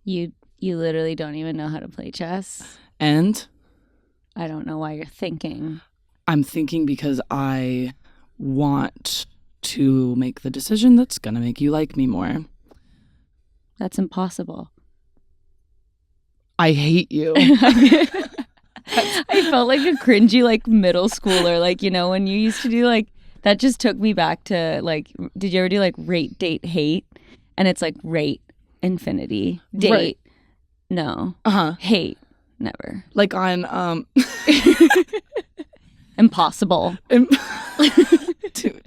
You literally don't even know how to play chess. And I don't know why you're thinking. I'm thinking because I want to make the decision that's going to make you like me more. That's impossible. I hate you. I felt like a cringy like middle schooler, like, you know, when you used to do like, that just took me back to like, did you ever do like rate, date, hate? And it's like rate, infinity, date, Right. no, hate, never. Like on Impossible. Dude,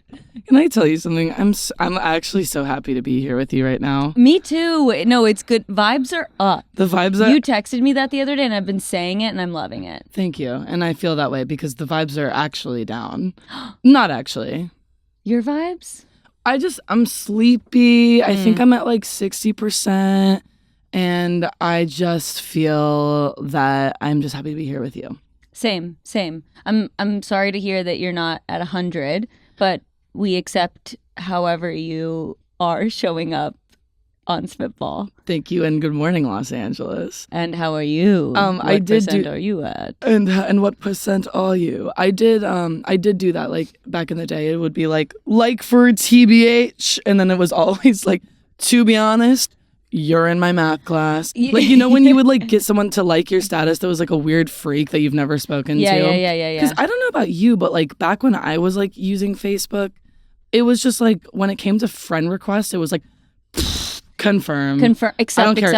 can I tell you something? I'm actually so happy to be here with you right now. Me too. No, it's good. Vibes are up. The vibes are... You texted me that the other day and I've been saying it and I'm loving it. Thank you. And I feel that way because the vibes are actually down. Not actually. Your vibes? I'm sleepy. I think I'm at like 60%. And I just feel that I'm just happy to be here with you. Same. I'm sorry to hear that you're not at 100, but we accept however you are showing up on Spitball. Thank you, and good morning, Los Angeles. And how are you? What percent are you at? And what percent are you? I did do that like back in the day. It would be like for TBH, and then it was always like, to be honest, you're in my math class. Like, you know, when you would like get someone to like your status that was like a weird freak that you've never spoken to. Yeah. Because I don't know about you, but like back when I was like using Facebook, it was just like when it came to friend requests, it was like confirm, accept. I don't care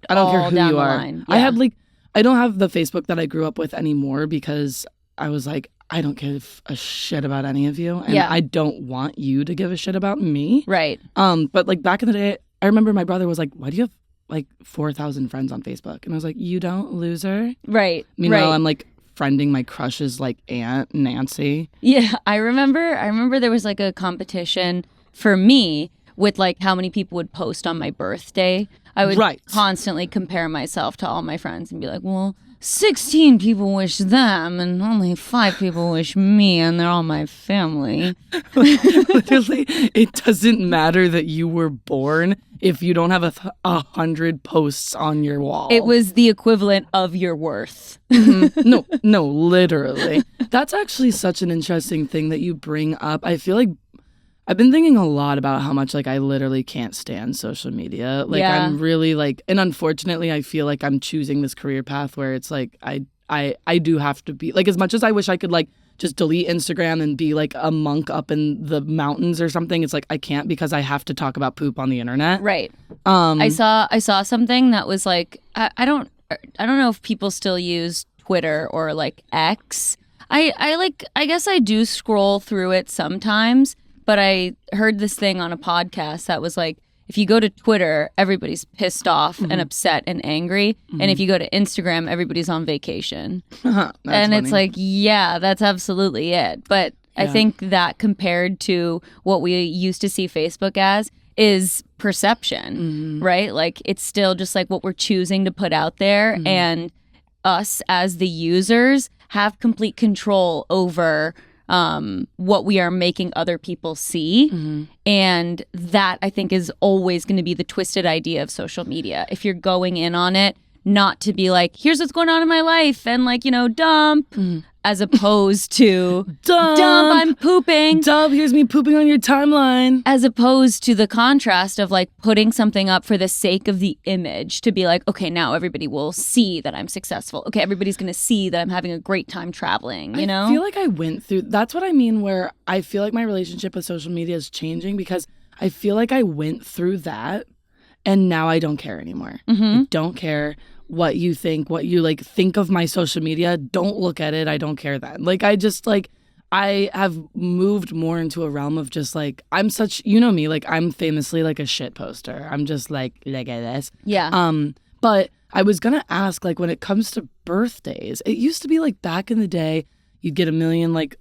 all who down you the are. line. I had like, I don't have the Facebook that I grew up with anymore because I was like, I don't give a shit about any of you, and I don't want you to give a shit about me. Right. But like back in the day, I remember my brother was like, why do you have like 4,000 friends on Facebook? And I was like, you don't, loser. Right. Meanwhile, I'm like friending my crush's like aunt, Nancy. Yeah, I remember there was like a competition for me with like how many people would post on my birthday. I would constantly compare myself to all my friends and be like, well, 16 people wish them and only 5 people wish me, and they're all my family. Literally, it doesn't matter that you were born if you don't have 100 posts on your wall. It was the equivalent of your worth. No, literally. That's actually such an interesting thing that you bring up. I feel like I've been thinking a lot about how much like I literally can't stand social media. Like I'm really like, and unfortunately I feel like I'm choosing this career path where it's like I do have to be like, as much as I wish I could like just delete Instagram and be like a monk up in the mountains or something, it's like I can't because I have to talk about poop on the internet. Right. I saw something that was like, I don't know if people still use Twitter or like X. I guess I do scroll through it sometimes. But I heard this thing on a podcast that was like, if you go to Twitter, everybody's pissed off and upset and angry. And if you go to Instagram, everybody's on vacation. And funny. It's like, yeah, that's absolutely it. But I think that compared to what we used to see Facebook as is perception, right? Like it's still just like what we're choosing to put out there. And us as the users have complete control over what we are making other people see. And that, I think, is always going to be the twisted idea of social media. If you're going in on it, not to be like, here's what's going on in my life and like, you know, dump, as opposed to dump, I'm pooping. Dump, here's me pooping on your timeline. As opposed to the contrast of like putting something up for the sake of the image to be like, okay, now everybody will see that I'm successful. Okay, everybody's going to see that I'm having a great time traveling, you know? I feel like I went through, that's what I mean, where I feel like my relationship with social media is changing because I feel like I went through that and now I don't care anymore. I don't care what you think, what you like think of my social media. Don't look at it. I don't care then. Like I just like, I have moved more into a realm of just like, I'm such, you know me, like I'm famously like a shit poster. I'm just like at this. Yeah. But I was going to ask, like when it comes to birthdays, it used to be like back in the day, you'd get a million like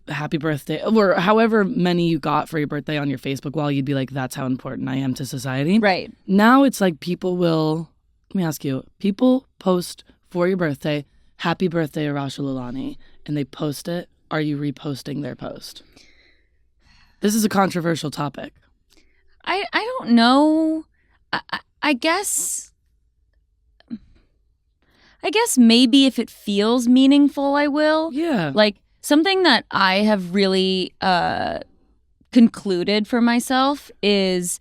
happy birthday or however many you got for your birthday on your Facebook wall. You'd be like, that's how important I am to society. Right. Now it's like people will, let me ask you, people post for your birthday, happy birthday, Arasha Lilani, and they post it. Are you reposting their post? This is a controversial topic. I don't know. I guess maybe if it feels meaningful, I will. Yeah. Like, something that I have really concluded for myself is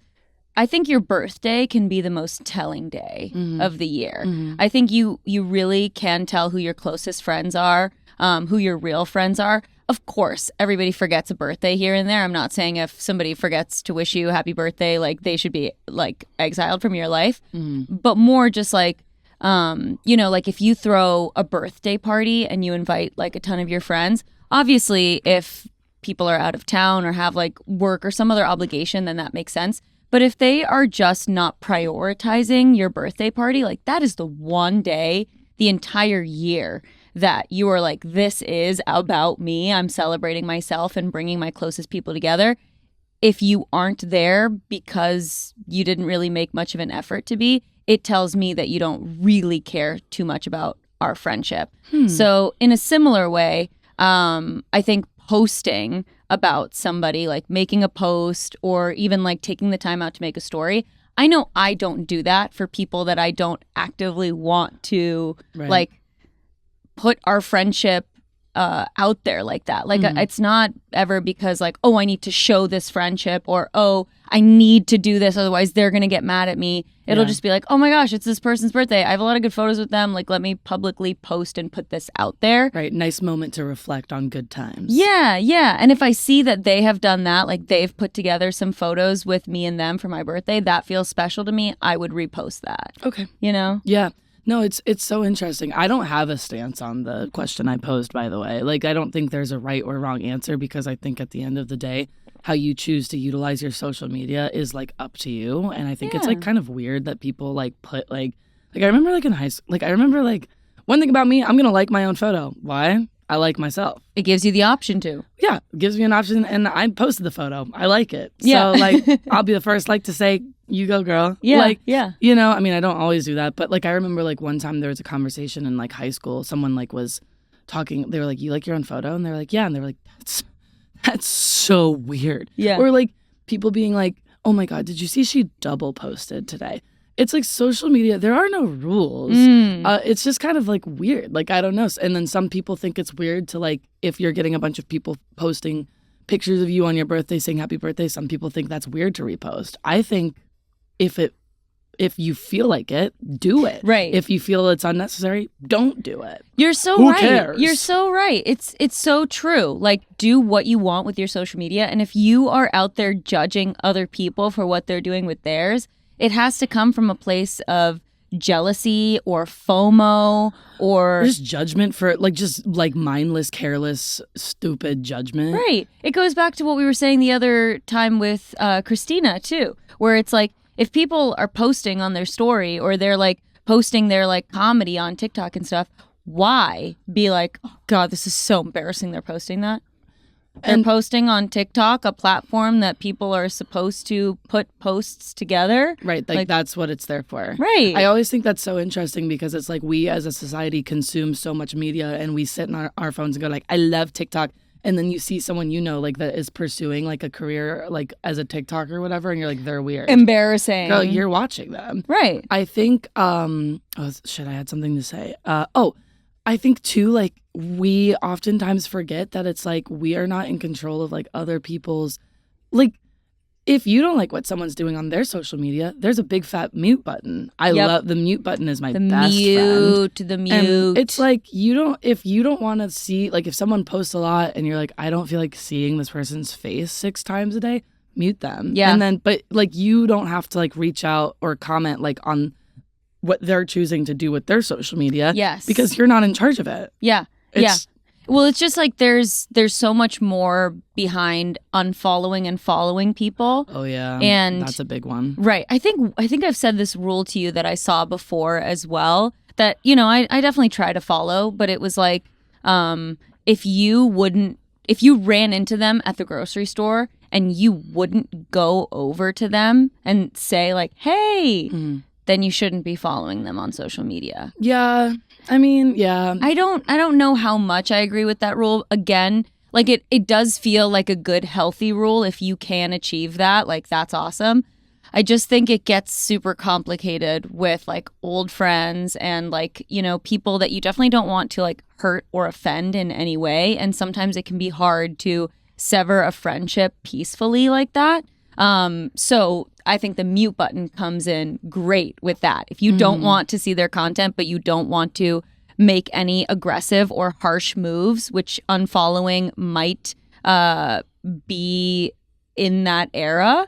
I think your birthday can be the most telling day of the year. I think you really can tell who your closest friends are, who your real friends are. Of course, everybody forgets a birthday here and there. I'm not saying if somebody forgets to wish you a happy birthday, like they should be like exiled from your life, but more just like, like if you throw a birthday party and you invite like a ton of your friends, obviously if people are out of town or have like work or some other obligation, then that makes sense. But if they are just not prioritizing your birthday party, like that is the one day the entire year that you are like, this is about me. I'm celebrating myself and bringing my closest people together. If you aren't there because you didn't really make much of an effort to be, it tells me that you don't really care too much about our friendship. So in a similar way, I think posting about somebody, like making a post or even like taking the time out to make a story. I know I don't do that for people that I don't actively want to like put our friendship out there like that. Like it's not ever because like, oh, I need to show this friendship or, oh, I need to do this. Otherwise they're going to get mad at me. It'll just be like, oh my gosh, it's this person's birthday. I have a lot of good photos with them. Like, let me publicly post and put this out there. Right. Nice moment to reflect on good times. Yeah. Yeah. And if I see that they have done that, like they've put together some photos with me and them for my birthday, that feels special to me. I would repost that. Okay. You know? Yeah. No, it's so interesting. I don't have a stance on the question I posed, by the way. Like, I don't think there's a right or wrong answer because I think at the end of the day, how you choose to utilize your social media is like up to you. And I think it's like kind of weird that people like put like I remember like in high school, like I remember like one thing about me, I'm going to like my own photo. Why? I like myself. It gives you the option to. Yeah, it gives me an option and I posted the photo. I like it. Yeah. So like I'll be the first like to say, you go girl. Yeah. Like, yeah. You know, I mean, I don't always do that, but like I remember like one time there was a conversation in like high school. Someone like was talking, they were like, you like your own photo? And they were like, yeah. And they were like, that's so weird. Yeah. Or like people being like, oh my God, did you see she double posted today? It's like social media. There are no rules. It's just kind of like weird. Like, I don't know. And then some people think it's weird to like, if you're getting a bunch of people posting pictures of you on your birthday saying happy birthday, some people think that's weird to repost. I think if you feel like it, do it. Right. If you feel it's unnecessary, don't do it. You're so Who right. cares? You're so right. It's so true. Like, do what you want with your social media. And if you are out there judging other people for what they're doing with theirs, it has to come from a place of jealousy or FOMO or just judgment for like just like mindless, careless, stupid judgment. Right. It goes back to what we were saying the other time with Christina too, where it's like if people are posting on their story or they're like posting their like comedy on TikTok and stuff, why be like, oh God, this is so embarrassing they're posting that? They're posting on TikTok, a platform that people are supposed to put posts together. Right. Like that's what it's there for. Right. I always think that's so interesting because it's like we as a society consume so much media and we sit on our phones and go like, I love TikTok. And then you see someone you know like that is pursuing like a career like as a TikToker or whatever. And you're like, they're weird. Embarrassing. Girl, you're watching them. Right. I think, I had something to say. I think too, like we oftentimes forget that it's like we are not in control of like other people's, like if you don't like what someone's doing on their social media, there's a big fat mute button. I love the mute button is my best friend. The mute. And it's like if you don't want to see, like if someone posts a lot and you're like, I don't feel like seeing this person's face 6 times a day, mute them. Yeah. And then, but like you don't have to like reach out or comment like on what they're choosing to do with their social media. Yes. Because you're not in charge of it. Yeah. Well, it's just like there's so much more behind unfollowing and following people. Oh yeah. And that's a big one. Right. I think I've said this rule to you that I saw before as well, that, you know, I definitely try to follow, but it was like if you ran into them at the grocery store and you wouldn't go over to them and say like, hey, then you shouldn't be following them on social media. Yeah. I mean, yeah. I don't know how much I agree with that rule. Again, like it does feel like a good, healthy rule if you can achieve that. Like that's awesome. I just think it gets super complicated with like old friends and like, you know, people that you definitely don't want to like hurt or offend in any way. And sometimes it can be hard to sever a friendship peacefully like that. So I think the mute button comes in great with that. If you don't want to see their content, but you don't want to make any aggressive or harsh moves, which unfollowing might be in that era.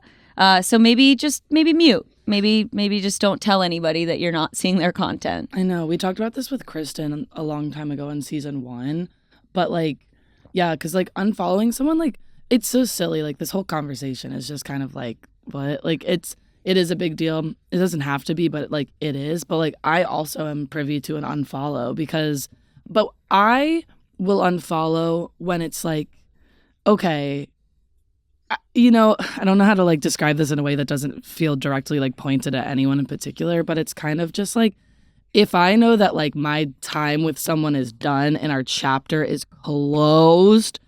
So maybe mute. Maybe just don't tell anybody that you're not seeing their content. I know. We talked about this with Kristen a long time ago in season 1. But like, yeah, because like unfollowing someone, like, it's so silly. Like this whole conversation is just kind of like, what? Like it is a big deal. It doesn't have to be, but like it is. But like I also am privy to an unfollow but I will unfollow when it's like, okay, you know, I don't know how to like describe this in a way that doesn't feel directly like pointed at anyone in particular, but it's kind of just like, if I know that like my time with someone is done and our chapter is closed,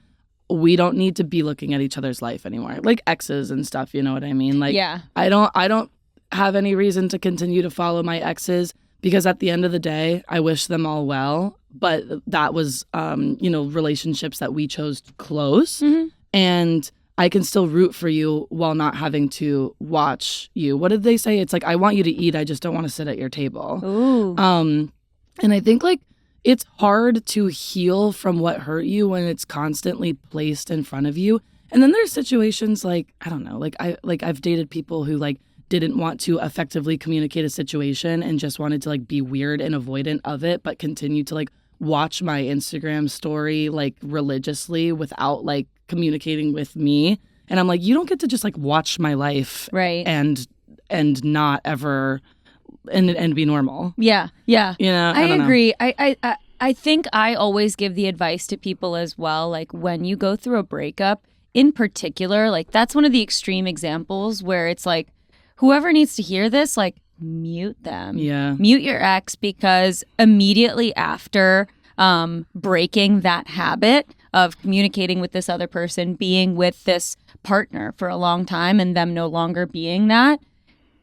we don't need to be looking at each other's life anymore. Like exes and stuff, you know what I mean? Like, yeah. I don't have any reason to continue to follow my exes because at the end of the day, I wish them all well. But that was, you know, relationships that we chose to close. And I can still root for you while not having to watch you. What did they say? It's like, I want you to eat. I just don't want to sit at your table. Ooh. And I think like it's hard to heal from what hurt you when it's constantly placed in front of you. And then there's situations like, I don't know, I've dated people who like didn't want to effectively communicate a situation and just wanted to like be weird and avoidant of it, but continued to like watch my Instagram story like religiously without like communicating with me. And I'm like, you don't get to just like watch my life, right? And not ever and be normal. Yeah. You know, I agree. I think I always give the advice to people as well, like when you go through a breakup in particular, like that's one of the extreme examples where it's like whoever needs to hear this, like mute them. Yeah. Mute your ex, because immediately after breaking that habit of communicating with this other person, being with this partner for a long time and them no longer being that,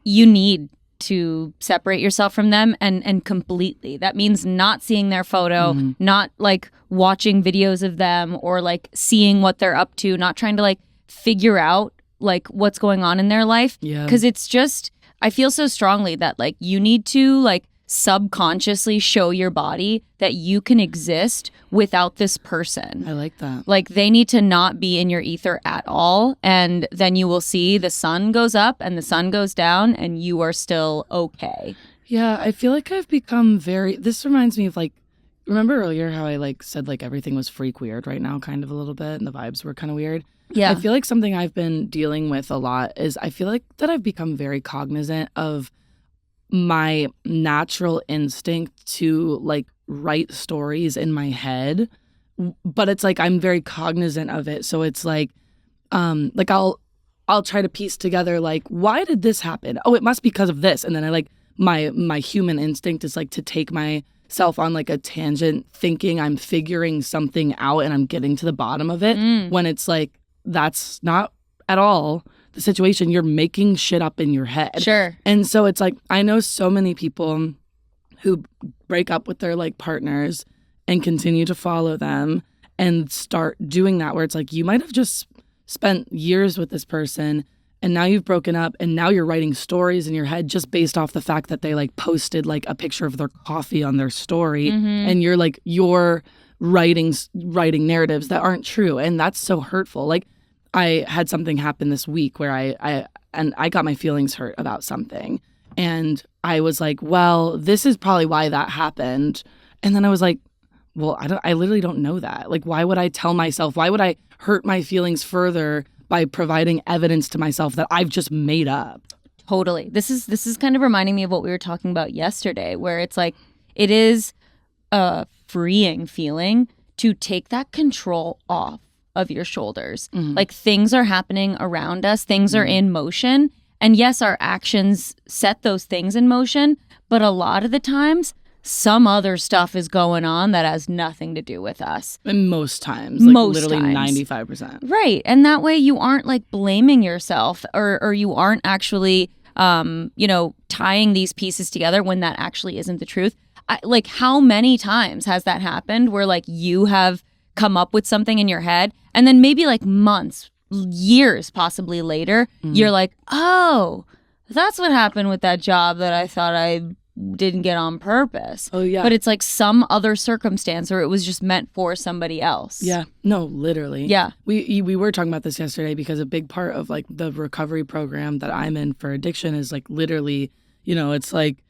you need to separate yourself from them and completely. That means not seeing their photo, not like watching videos of them or like seeing what they're up to, not trying to like figure out like what's going on in their life. Yeah. Because it's just, I feel so strongly that like you need to like subconsciously show your body that you can exist without this person. I like that. Like they need to not be in your ether at all. And then you will see the sun goes up and the sun goes down and you are still okay. Yeah, I feel like I've become this reminds me of like, remember earlier how I like said like everything was freak weird right now kind of a little bit and the vibes were kind of weird? Yeah. I feel like something I've been dealing with a lot is I feel like that I've become very cognizant of my natural instinct to like write stories in my head, but it's like I'm very cognizant of it. So it's like I'll try to piece together like, why did this happen? Oh, it must be because of this. And then I like my human instinct is like to take myself on like a tangent thinking I'm figuring something out and I'm getting to the bottom of it when it's like that's not at all the situation. You're making shit up in your head. Sure. And so it's like, I know so many people who break up with their like partners and continue to follow them and start doing that where it's like, you might have just spent years with this person and now you've broken up and now you're writing stories in your head just based off the fact that they like posted like a picture of their coffee on their story and you're writing narratives that aren't true. And that's so hurtful. Like I had something happen this week where I got my feelings hurt about something. And I was like, well, this is probably why that happened. And then I was like, well, I literally don't know that. Like, why would I tell myself? Why would I hurt my feelings further by providing evidence to myself that I've just made up? Totally. This is kind of reminding me of what we were talking about yesterday, where it's like, it is a freeing feeling to take that control off of your shoulders. Like things are happening around us, things are in motion. And yes, our actions set those things in motion, but a lot of the times some other stuff is going on that has nothing to do with us. And most times, like literally times. 95%. Right. And that way you aren't like blaming yourself or you aren't actually tying these pieces together when that actually isn't the truth. Like, how many times has that happened where like you have come up with something in your head and then maybe like months, years possibly later, you're like, oh, that's what happened with that job that I thought I didn't get on purpose. Oh, yeah. But it's like some other circumstance, or it was just meant for somebody else. Yeah. No, literally. Yeah. We were talking about this yesterday because a big part of like the recovery program that I'm in for addiction is like literally, it's like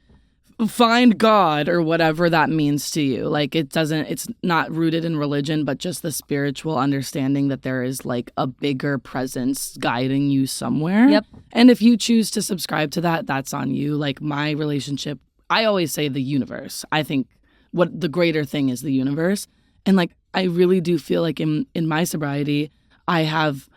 find God or whatever that means to you. Like it's not rooted in religion, but just the spiritual understanding that there is like a bigger presence guiding you somewhere. Yep. And if you choose to subscribe to that, that's on you. Like my relationship, I always say the universe. I think what the greater thing is the universe. And like, I really do feel like in my sobriety, I have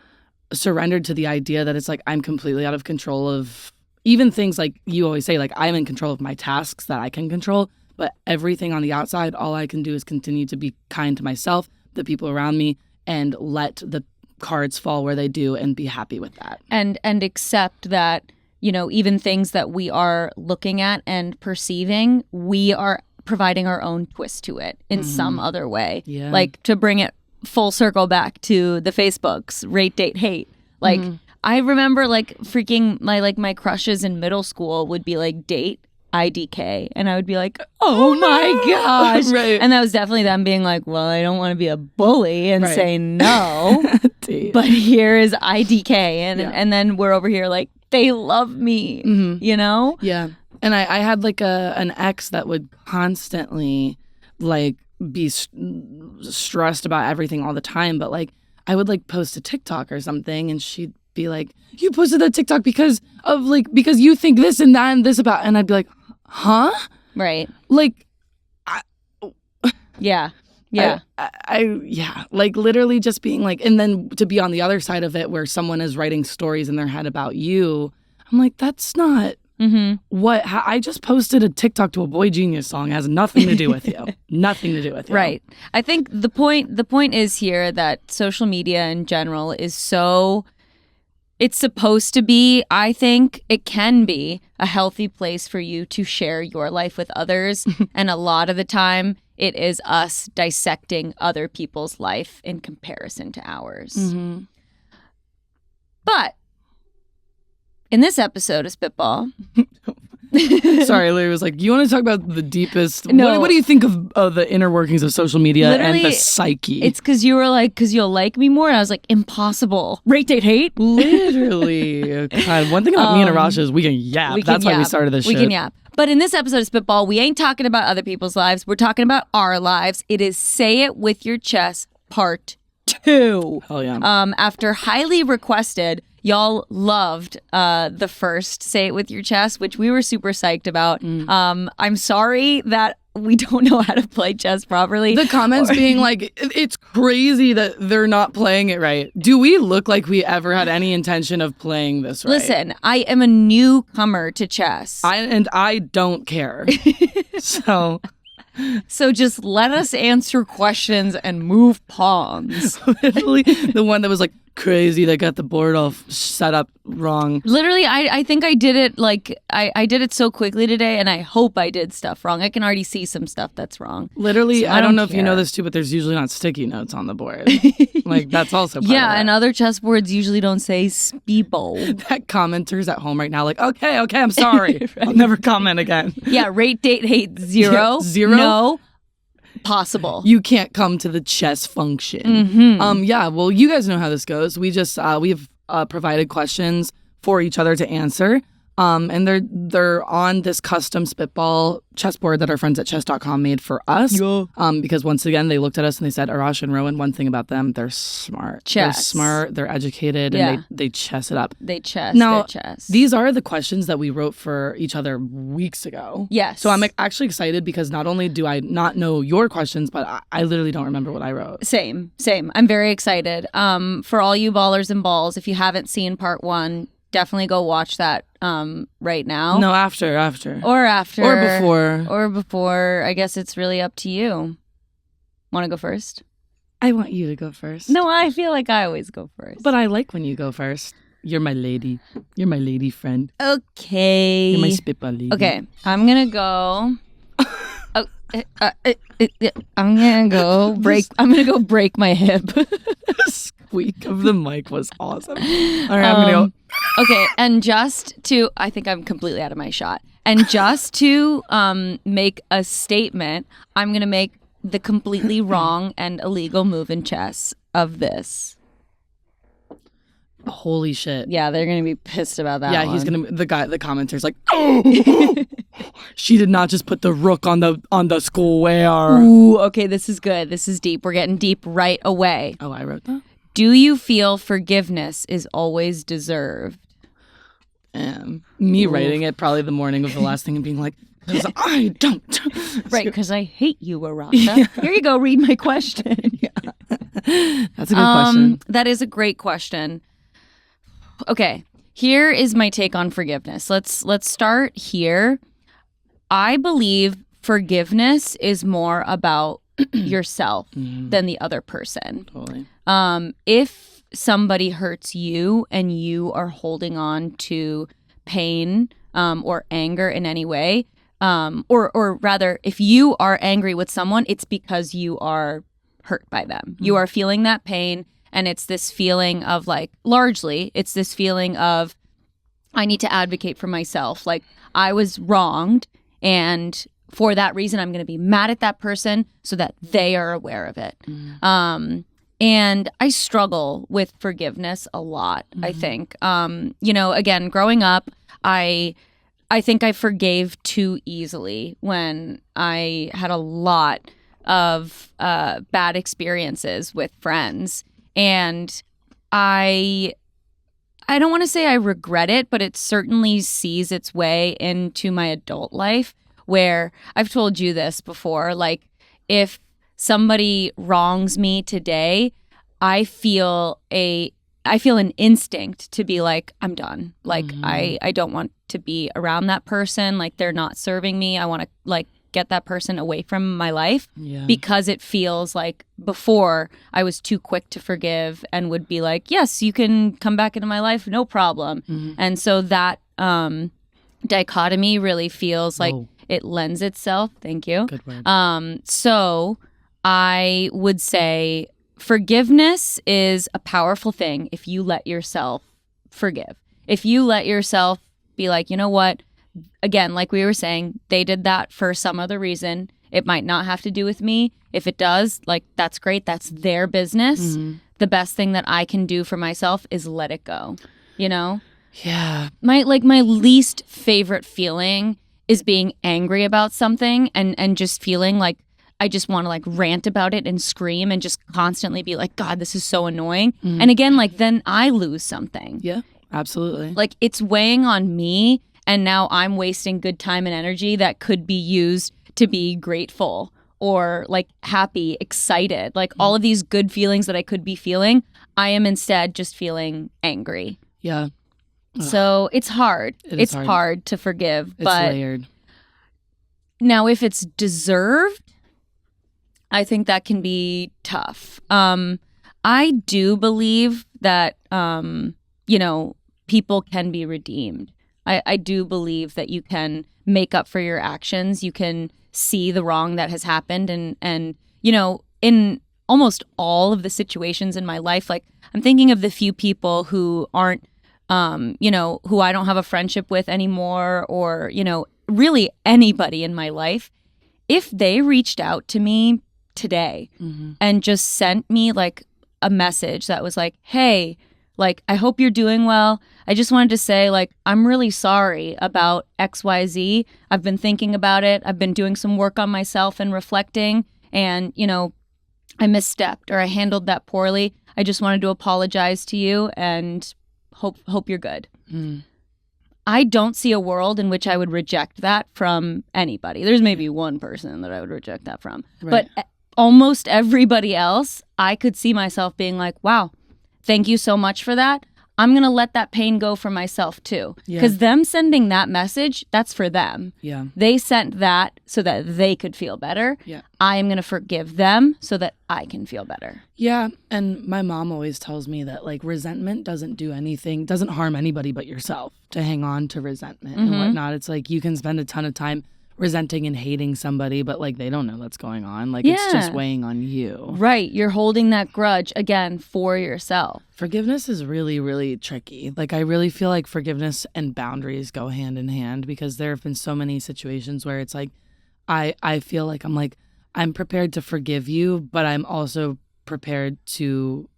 surrendered to the idea that it's like I'm completely out of control of even things like you always say, like I'm in control of my tasks that I can control, but everything on the outside, all I can do is continue to be kind to myself, the people around me, and let the cards fall where they do and be happy with that. And accept that, even things that we are looking at and perceiving, we are providing our own twist to it in some other way. Yeah. Like to bring it full circle back to the Facebooks, rate, date, hate. Like I remember like freaking my crushes in middle school would be like date IDK, and I would be like, oh my gosh. Right. And that was definitely them being like, well, I don't want to be a bully and say no, but here is IDK, and then we're over here like, they love me, Yeah. And I had like an ex that would constantly like be stressed about everything all the time, but like I would like post a TikTok or something and she'd be like, you posted that TikTok because you think this and that and this about, and I'd be like, huh? Right. Like, yeah. Like literally just being like, and then to be on the other side of it where someone is writing stories in their head about you, I'm like, that's not what I just posted a TikTok to a Boy Genius song. It has nothing to do with you. Nothing to do with you. Right. I think the point is here that social media in general is so, it's supposed to be, I think it can be a healthy place for you to share your life with others. And a lot of the time it is us dissecting other people's life in comparison to ours. But in this episode of Spitball... Sorry, Larry was like, you want to talk about the deepest... No. What do you think of the inner workings of social media Literally, and the psyche? It's because you were like, because you'll like me more. And I was like, impossible. Rate, date, hate? Literally. God, one thing about me and Arasha is we can yap. That's why we started this shit. We can yap. But in this episode of Spitball, we ain't talking about other people's lives. We're talking about our lives. It is Say It With Your Chest Part 2. Hell yeah. After highly requested, y'all loved the first Say It With Your Chest, which we were super psyched about. I'm sorry that we don't know how to play chess properly. The comments being like, it's crazy that they're not playing it right. Do we look like we ever had any intention of playing this right? Listen, I am a newcomer to chess. I don't care. So just let us answer questions and move pawns. Literally, the one that was like crazy that got the board all set up wrong. Literally, I think I did it like I did it so quickly today, and I hope I did stuff wrong. I can already see some stuff that's wrong. Literally, so I don't know if you know this too, but there's usually not sticky notes on the board. Like that's also part of that. And other chess boards usually don't say Spitball. That commenter's at home right now, like, okay, I'm sorry. Right. I'll never comment again. Yeah, rate, date, hate, 0. Yeah, 0? No. Possible. You can't come to the chess function. Well, you guys know how this goes. We just we've provided questions for each other to answer. And they're on this custom Spitball chessboard that our friends at chess.com made for us. Yeah. Because once again, they looked at us and they said, Arasha and Rowan, one thing about them, they're smart. Chess. They're smart, they're educated, and they chess it up. They chess now, their chess. These are the questions that we wrote for each other weeks ago. Yes. So I'm actually excited because not only do I not know your questions, but I literally don't remember what I wrote. Same. I'm very excited. For all you ballers and balls, if you haven't seen part 1, definitely go watch that right now. No, after. Or after. Or before. I guess it's really up to you. Want to go first? I want you to go first. No, I feel like I always go first. But I like when you go first. You're my lady. You're my lady friend. Okay. You're my spitball lady. Okay, I'm gonna go. I'm gonna go break. I'm gonna go break my hip. The squeak of the mic was awesome. All right, I'm gonna go. Okay, and just to, I think I'm completely out of my shot. And just to make a statement, I'm gonna make the completely wrong and illegal move in chess of this. Holy shit. Yeah, they're going to be pissed about that. Yeah, one. he's going to, the commentator's like, oh, she did not just put the rook on the square. Ooh, okay, this is good. This is deep. We're getting deep right away. Oh, I wrote that? Do you feel forgiveness is always deserved? Me writing it probably the morning of the last thing and being like, because I don't. Right, because I hate you, Arasha. Yeah. Here you go, read my question. Yeah. That's a good question. That is a great question. Okay, here is my take on forgiveness. Let's start here. I believe forgiveness is more about yourself than the other person. Totally. If somebody hurts you and you are holding on to pain or anger in any way, or rather, if you are angry with someone, it's because you are hurt by them. You are feeling that pain. And it's this feeling of like, largely, it's this feeling of, I need to advocate for myself. Like, I was wronged, and for that reason, I'm going to be mad at that person so that they are aware of it. And I struggle with forgiveness a lot, I think. Again, growing up, I think I forgave too easily when I had a lot of bad experiences with friends. And I don't want to say I regret it, but it certainly sees its way into my adult life, where I've told you this before. Like, if somebody wrongs me today, I feel an instinct to be like, I'm done. Like, I don't want to be around that person. Like, they're not serving me. I want to like get that person away from my life because it feels like before I was too quick to forgive and would be like, yes, you can come back into my life, no problem. And so that dichotomy really feels like it lends itself. Thank you. Good word. So I would say forgiveness is a powerful thing if you let yourself forgive. If you let yourself be like, you know what? Again, like we were saying, they did that for some other reason. It might not have to do with me. If it does, like, that's great. That's their business. The best thing that I can do for myself is let it go, you know? Yeah. My least favorite feeling is being angry about something and just feeling like I just want to like rant about it and scream and just constantly be like, God, this is so annoying. And again, like, then I lose something. Yeah, absolutely. Like, it's weighing on me. And now I'm wasting good time and energy that could be used to be grateful or like happy, excited, like all of these good feelings that I could be feeling. I am instead just feeling angry. Yeah. So it's hard. It's hard to forgive. It's but layered. Now, if it's deserved, I think that can be tough. I do believe that, people can be redeemed. I do believe that you can make up for your actions. You can see the wrong that has happened. And in almost all of the situations in my life, like, I'm thinking of the few people who aren't, who I don't have a friendship with anymore, or, really anybody in my life. If they reached out to me today and just sent me like a message that was like, hey, like, I hope you're doing well. I just wanted to say, like, I'm really sorry about XYZ. I've been thinking about it. I've been doing some work on myself and reflecting. And, I misstepped or I handled that poorly. I just wanted to apologize to you and hope you're good. I don't see a world in which I would reject that from anybody. There's maybe one person that I would reject that from. Right. But almost everybody else, I could see myself being like, wow, thank you so much for that. I'm going to let that pain go for myself too. Because them sending that message, that's for them. Yeah. They sent that so that they could feel better. Yeah. I am going to forgive them so that I can feel better. Yeah. And my mom always tells me that like resentment doesn't do anything, doesn't harm anybody but yourself to hang on to resentment and whatnot. It's like you can spend a ton of time resenting and hating somebody, but like they don't know what's going on. Like it's just weighing on you. Right. You're holding that grudge again for yourself. Forgiveness is really, really tricky. Like I really feel like forgiveness and boundaries go hand in hand because there have been so many situations where it's like I feel like I'm prepared to forgive you, but I'm also prepared to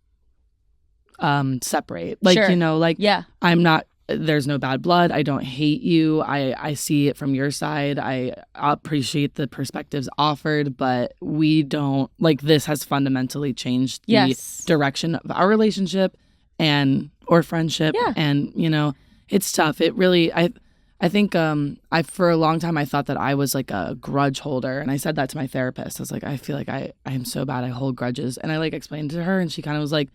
separate. Like, you know, like I'm not, there's no bad blood. I don't hate you. I see it from your side. I appreciate the perspectives offered, but we don't, like, this has fundamentally changed the direction of our relationship or friendship. And, you know, it's tough. It really, I think I for a long time I thought that I was like a grudge holder, and I said that to my therapist. I was like, I feel like I am so bad. I hold grudges, and I like explained to her, and she kind of was like,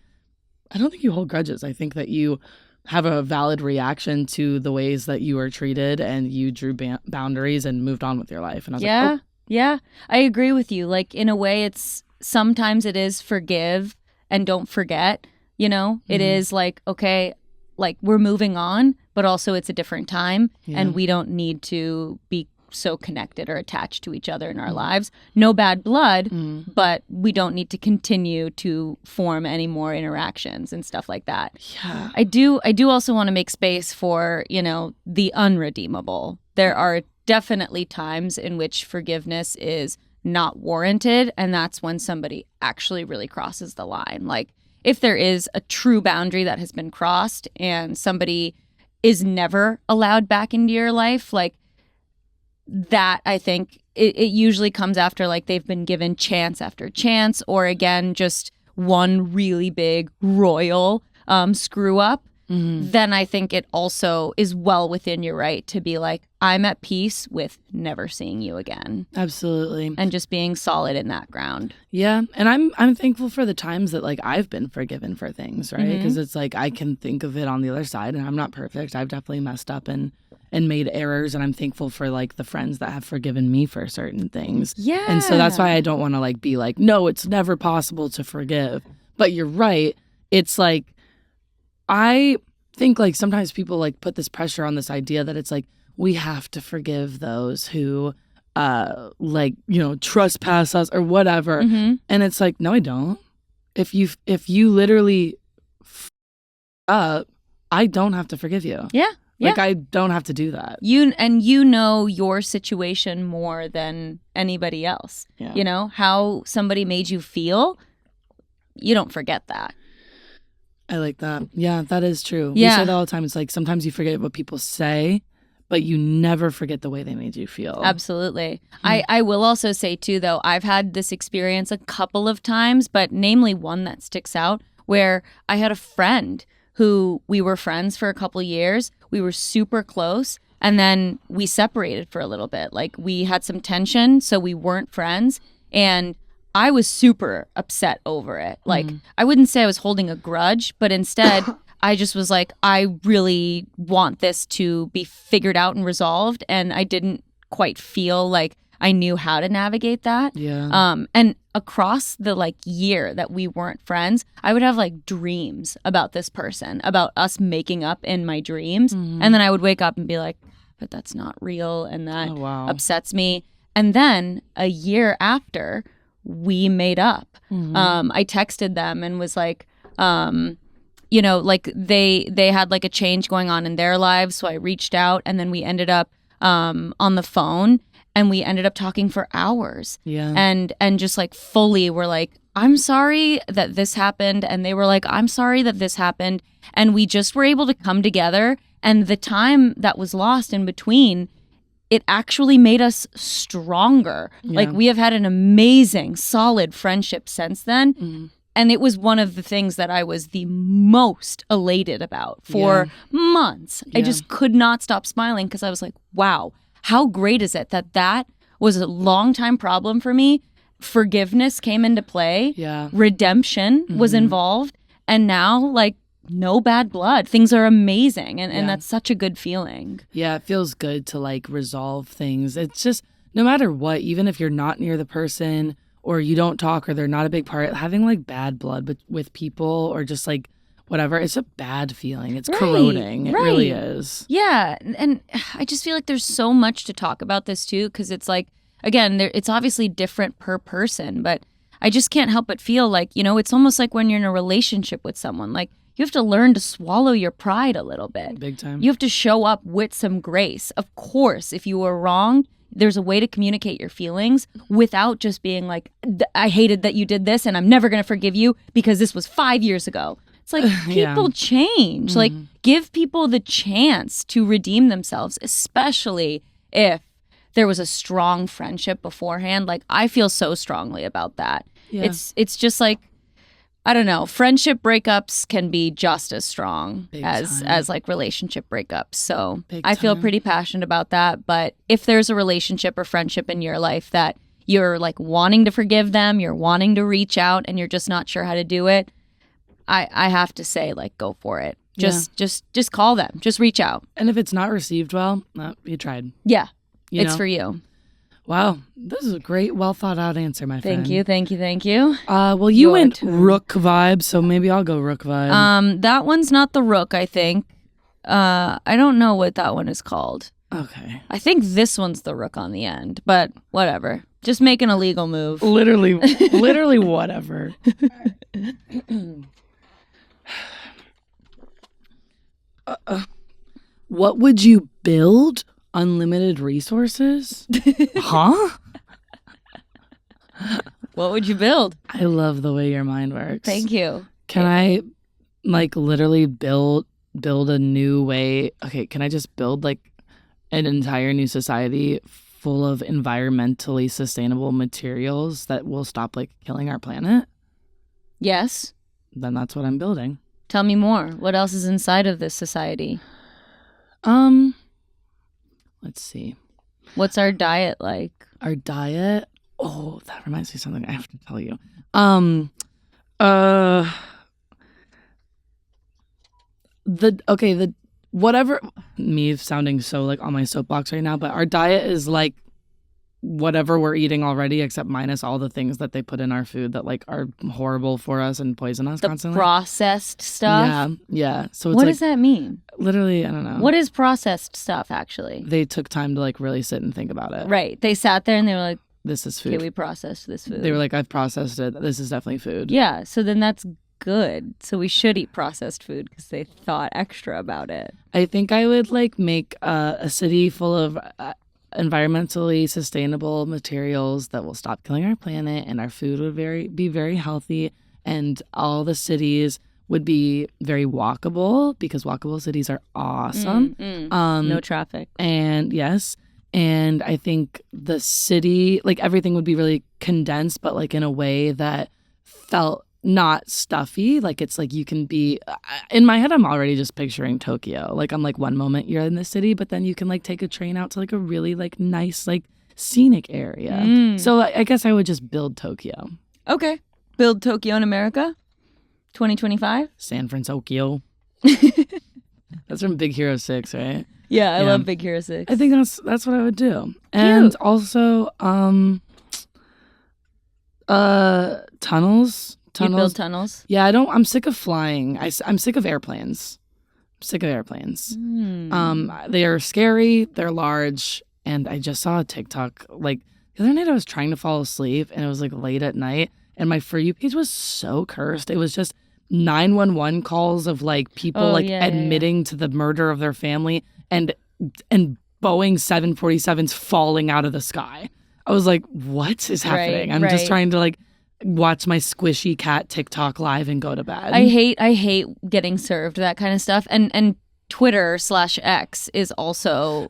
I don't think you hold grudges. I think that you have a valid reaction to the ways that you were treated, and you drew boundaries and moved on with your life. And I was like, oh. Yeah, I agree with you. Like in a way, it's sometimes it is forgive and don't forget. You know, it is like, okay, like we're moving on, but also it's a different time and we don't need to be so connected or attached to each other in our lives. No bad blood, but we don't need to continue to form any more interactions and stuff like that. Yeah. I do also want to make space for, you know, the unredeemable. There are definitely times in which forgiveness is not warranted, and that's when somebody actually really crosses the line. Like if there is a true boundary that has been crossed and somebody is never allowed back into your life, like that, I think it usually comes after like they've been given chance after chance, or again, just one really big royal screw up. Then I think it also is well within your right to be like, I'm at peace with never seeing you again. Absolutely. And just being solid in that ground. Yeah. And I'm thankful for the times that like I've been forgiven for things, right? Because it's like I can think of it on the other side, and I'm not perfect. I've definitely messed up and made errors, and I'm thankful for like the friends that have forgiven me for certain things. Yeah. And so that's why I don't want to like be like, no, it's never possible to forgive. But you're right. It's like, I think like sometimes people like put this pressure on this idea that it's like we have to forgive those who like, you know, trespass us or whatever. And it's like, no, I don't. If you literally up, I don't have to forgive you. Yeah. Like I don't have to do that. You know your situation more than anybody else. Yeah. You know how somebody made you feel. You don't forget that. I like that. Yeah, that is true. Yeah. We say that all the time. It's like sometimes you forget what people say, but you never forget the way they made you feel. Absolutely. I will also say too, though, I've had this experience a couple of times, but namely one that sticks out, where I had a friend who we were friends for a couple years. We were super close, and then we separated for a little bit. Like we had some tension, so we weren't friends, and I was super upset over it. Like, I wouldn't say I was holding a grudge, but instead, I just was like, I really want this to be figured out and resolved. And I didn't quite feel like I knew how to navigate that. Yeah. And across the like year that we weren't friends, I would have like dreams about this person, about us making up in my dreams. And then I would wake up and be like, but that's not real. And that upsets me. And then a year after, we made up. I texted them and was like, you know, like they had like a change going on in their lives. So I reached out, and then we ended up on the phone, and we ended up talking for hours. Yeah. And just like fully were like, I'm sorry that this happened. And they were like, I'm sorry that this happened. And we just were able to come together. And the time that was lost in between, it actually made us stronger. Yeah. Like we have had an amazing, solid friendship since then. And it was one of the things that I was the most elated about for months. I just could not stop smiling because I was like, wow, how great is it that was a long time problem for me. Forgiveness came into play. Yeah. Redemption was involved. And now like no bad blood. Things are amazing. And that's such a good feeling. Yeah, it feels good to like resolve things. It's just no matter what, even if you're not near the person or you don't talk or they're not a big part, having like bad blood with people or just like whatever, it's a bad feeling. It's corroding. It really is. Yeah. And I just feel like there's so much to talk about this too, because it's like, again, it's obviously different per person, but I just can't help but feel like, it's almost like when you're in a relationship with someone, like you have to learn to swallow your pride a little bit. Big time. You have to show up with some grace. Of course, if you were wrong, there's a way to communicate your feelings without just being like, I hated that you did this and I'm never going to forgive you because this was 5 years ago. It's like people change. Like give people the chance to redeem themselves, especially if there was a strong friendship beforehand. Like I feel so strongly about that. Yeah. It's just like, I don't know, friendship breakups can be just as strong as like relationship breakups. So I feel pretty passionate about that. But if there's a relationship or friendship in your life that you're like wanting to forgive them, you're wanting to reach out and you're just not sure how to do it, I have to say, like, go for it. Just call them. Just reach out. And if it's not received well, you tried. Yeah, it's for you. Wow, this is a great, well thought out answer, my friend. Thank you. Well, you went rook vibe, so maybe I'll go rook vibe. That one's not the rook, I think. I don't know what that one is called. Okay. I think this one's the rook on the end, but whatever. Just make an illegal move. Literally whatever. What would you build? Unlimited resources? Huh? What would you build? I love the way your mind works. Thank you. Can I like literally build a new way? Okay, can I just build like an entire new society full of environmentally sustainable materials that will stop like killing our planet? Yes. Then that's what I'm building. Tell me more. What else is inside of this society? Let's see. What's our diet like? Our diet? Oh, that reminds me of something I have to tell you. Whatever, me sounding so like on my soapbox right now, but our diet is like whatever we're eating already, except minus all the things that they put in our food that like are horrible for us and poison us constantly. Processed stuff? Yeah. So it's what does that mean? Literally, I don't know. What is processed stuff, actually? They took time to like really sit and think about it. Right. They sat there and they were like, this is food. Okay, we processed this food. They were like, I've processed it. This is definitely food. Yeah. So then that's good. So we should eat processed food because they thought extra about it. I think I would like make a city full of environmentally sustainable materials that will stop killing our planet, and our food would be very healthy, and all the cities would be very walkable because walkable cities are awesome. No traffic. And yes. And I think the city, like everything would be really condensed, but like in a way that felt not stuffy. Like it's like you can be in my head, I'm already just picturing Tokyo. Like I'm like one moment you're in the city, but then you can like take a train out to like a really like nice like scenic area. So I guess I would just build Tokyo. Okay. Build Tokyo in America 2025. San Francisco. That's from Big Hero 6, right? Yeah, I love Big Hero 6. I think that's what I would do. And also tunnels. You build tunnels? Yeah, I'm sick of flying. I'm sick of airplanes. They are scary, they're large, and I just saw a TikTok. Like the other night I was trying to fall asleep and it was like late at night and my For You page was so cursed. It was just 911 calls of like people admitting to the murder of their family and Boeing 747s falling out of the sky. I was like, what is happening? I'm just trying to like watch my squishy cat TikTok live and go to bed. I hate getting served that kind of stuff. And Twitter/X is also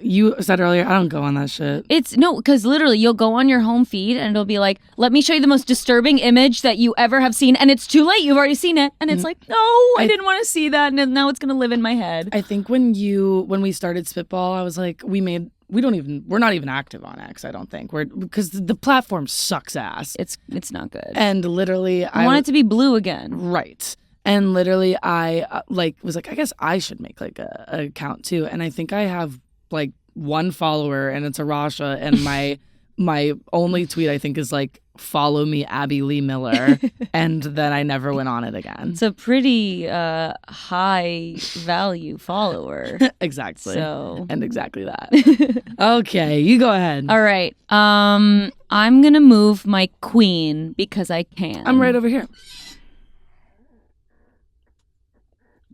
you said earlier, I don't go on that shit. Because literally you'll go on your home feed and it'll be like, let me show you the most disturbing image that you ever have seen. And it's too late. You've already seen it. And it's like, no, I didn't want to see that. And now it's going to live in my head. I think when we started Spitball, I was like, we're not even active on X, I don't think. Because the platform sucks ass. It's not good. And literally I want it to be blue again. Right. And literally I was like, I guess I should make like a account too. And I think I have like one follower and it's Arasha, and my only tweet I think is like, follow me Abby Lee Miller, and then I never went on it again. It's a pretty high value follower. Exactly. So and exactly that. Okay, you go ahead. All right. I'm gonna move my queen because I can. I'm right over here.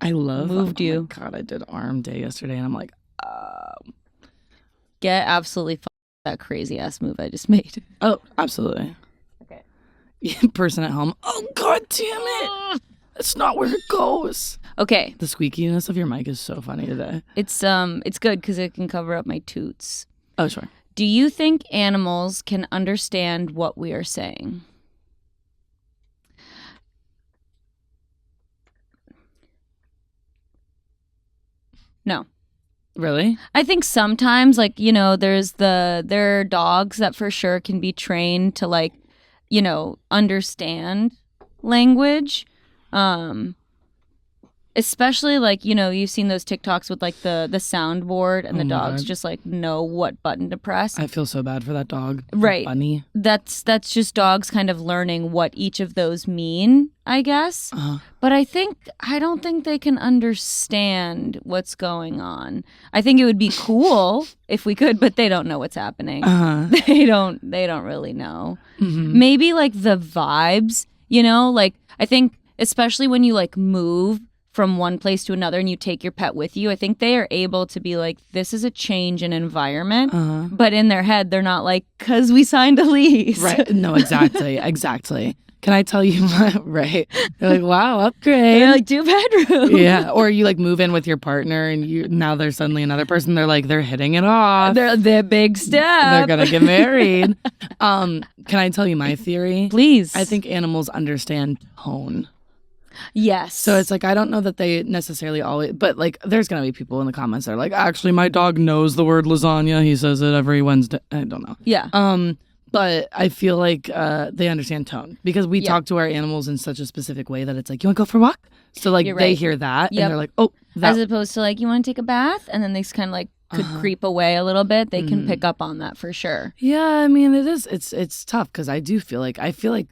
I love moved you. Oh my God, I did arm day yesterday, and I'm like, get absolutely that crazy ass move I just made. Oh, absolutely. Okay. Person at home. Oh God damn it! That's not where it goes. Okay. The squeakiness of your mic is so funny today. It's good because it can cover up my toots. Oh sure. Do you think animals can understand what we are saying? No. Really? I think sometimes, like, there are dogs that for sure can be trained to, like, understand language. Especially, like, you've seen those TikToks with, like, the soundboard and the dogs just, like, know what button to press. I feel so bad for that dog. Right. Bunny. That's just dogs kind of learning what each of those mean, I guess. Uh-huh. But I don't think they can understand what's going on. I think it would be cool if we could, but they don't know what's happening. Uh-huh. They don't really know. Mm-hmm. Maybe like the vibes, like I think especially when you like move from one place to another and you take your pet with you, I think they are able to be like, this is a change in environment. Uh-huh. But in their head, they're not like, because we signed a lease. Right. No, exactly. Exactly. Can I tell you right? They're like, wow, upgrade. They're like, 2 bedrooms. Yeah. Or you like move in with your partner and now there's suddenly another person. They're like, they're hitting it off. They're big step. They're going to get married. Can I tell you my theory? Please. I think animals understand tone. Yes. So it's like, I don't know that they necessarily always, but like there's going to be people in the comments that are like, actually, my dog knows the word lasagna. He says it every Wednesday. I don't know. Yeah. But I feel like they understand tone because we talk to our animals in such a specific way that it's like, you want to go for a walk? So like they hear that and they're like, oh, that. As opposed to like, you want to take a bath? And then they kind of like could creep away a little bit. They can pick up on that for sure. Yeah. I mean, it is. It's tough because I feel like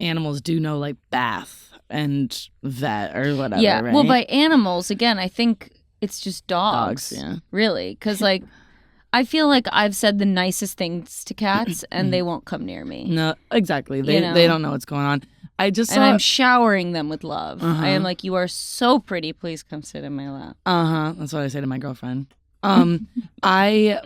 animals do know like bath and vet or whatever. Yeah. Right? Well, by animals, again, I think it's just dogs. Yeah. Really. Because like, I feel like I've said the nicest things to cats and they won't come near me. No, exactly. They don't know what's going on. And I'm showering them with love. I am like, you are so pretty. Please come sit in my lap. That's what I say to my girlfriend. I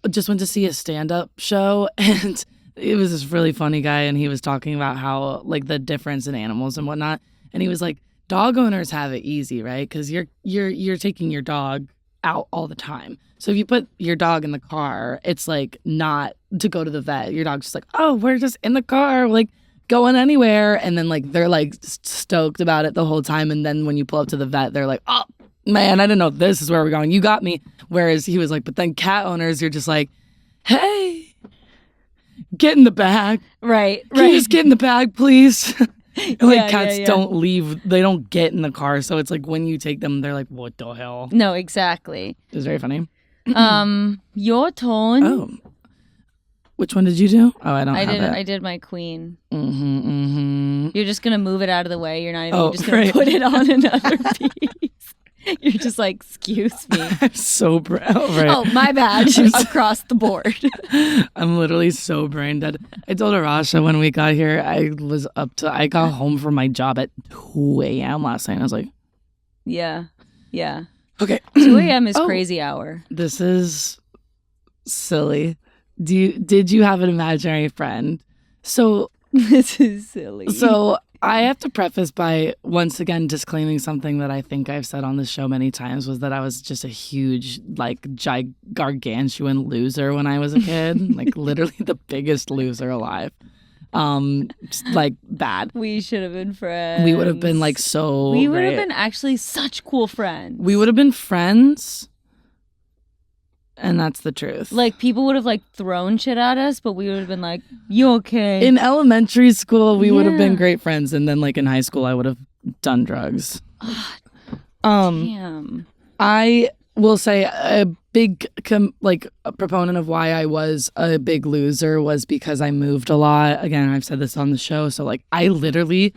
just went to see a stand-up show and it was this really funny guy and he was talking about how like the difference in animals and whatnot. And he was like, dog owners have it easy, right? Because you're taking your dog out all the time. So if you put your dog in the car, it's like not to go to the vet. Your dog's just like, oh, we're just in the car, like going anywhere. And then like they're like stoked about it the whole time. And then when you pull up to the vet, they're like, oh man, I didn't know this is where we're going. You got me. Whereas he was like, but then cat owners, you're just like, hey, get in the bag. Right. Can you just get in the bag, please? Like cats yeah. don't leave. They don't get in the car. So it's like when you take them, they're like, what the hell? No, exactly. It's very funny. Your turn. Oh. Which one did you do? Oh, I did my queen. You're just going to move it out of the way. You're not even just going to put it on another piece. You're just like, excuse me. I'm so right. Oh, my bad. Across the board. I'm literally so brain dead. I told Arasha when we got here, I got home from my job at 2 a.m. last night. I was like, yeah. Okay. 2 a.m. is crazy hour. This is silly. Did you have an imaginary friend? So this is silly. So I have to preface by once again disclaiming something that I think I've said on this show many times, was that I was just a huge, like, gargantuan loser when I was a kid. Like, literally the biggest loser alive. Just, like, bad. We should have been friends. We would have been, like, so We would have been actually such cool friends. We would have been friends. And that's the truth. Like, people would have, like, thrown shit at us, but we would have been like, you okay? In elementary school, we would have been great friends. And then, like, in high school, I would have done drugs. Damn. I will say a big a proponent of why I was a big loser was because I moved a lot. Again, I've said this on the show. So like I literally,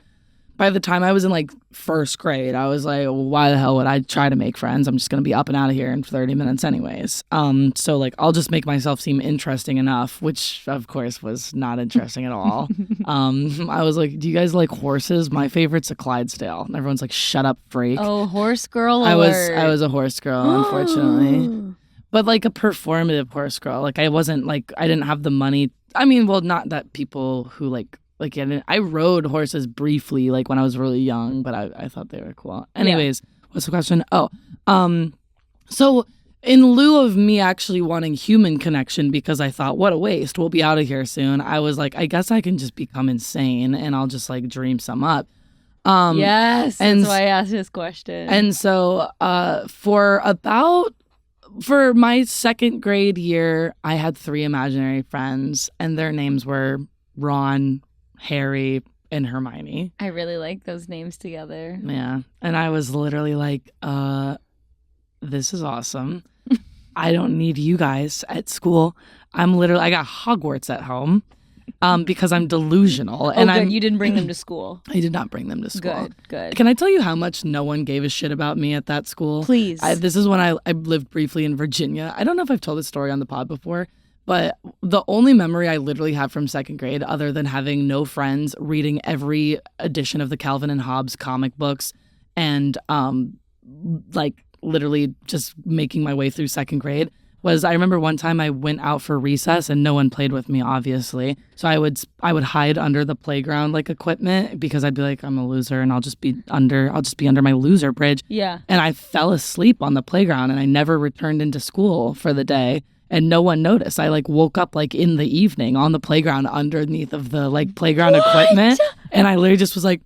by the time I was in like first grade, I was like, well, why the hell would I try to make friends? I'm just going to be up and out of here in 30 minutes anyways. So like I'll just make myself seem interesting enough, which of course was not interesting at all. I was like, do you guys like horses? My favorite's a Clydesdale. And everyone's like, shut up, freak. Oh, horse girl alert. I was a horse girl, unfortunately. But like a performative horse girl. Like I wasn't like, I didn't have the money. I mean, well, not that people who I rode horses briefly, like when I was really young, but I thought they were cool. Anyways, What's the question? So in lieu of me actually wanting human connection, because I thought, what a waste, we'll be out of here soon, I was like, I guess I can just become insane and I'll just like dream some up. Yes, that's why I asked this question. And so for my second grade year, I had 3 imaginary friends, and their names were Ron, Harry, and Hermione. I really like those names together. Yeah. And I was literally like, this is awesome. I don't need you guys at school. I got Hogwarts at home because I'm delusional. And good. You didn't bring them to school. I did not bring them to school. Good. Can I tell you how much no one gave a shit about me at that school? Please. This is when I lived briefly in Virginia. I don't know if I've told this story on the pod before, but the only memory I literally have from second grade, other than having no friends, reading every edition of the Calvin and Hobbes comic books, and literally just making my way through second grade, was I remember one time I went out for recess and no one played with me, obviously. So I would hide under the playground like equipment, because I'd be like, I'm a loser and I'll just be under my loser bridge. Yeah. And I fell asleep on the playground and I never returned into school for the day. And no one noticed. I woke up in the evening on the playground underneath of the playground equipment. And I literally just was and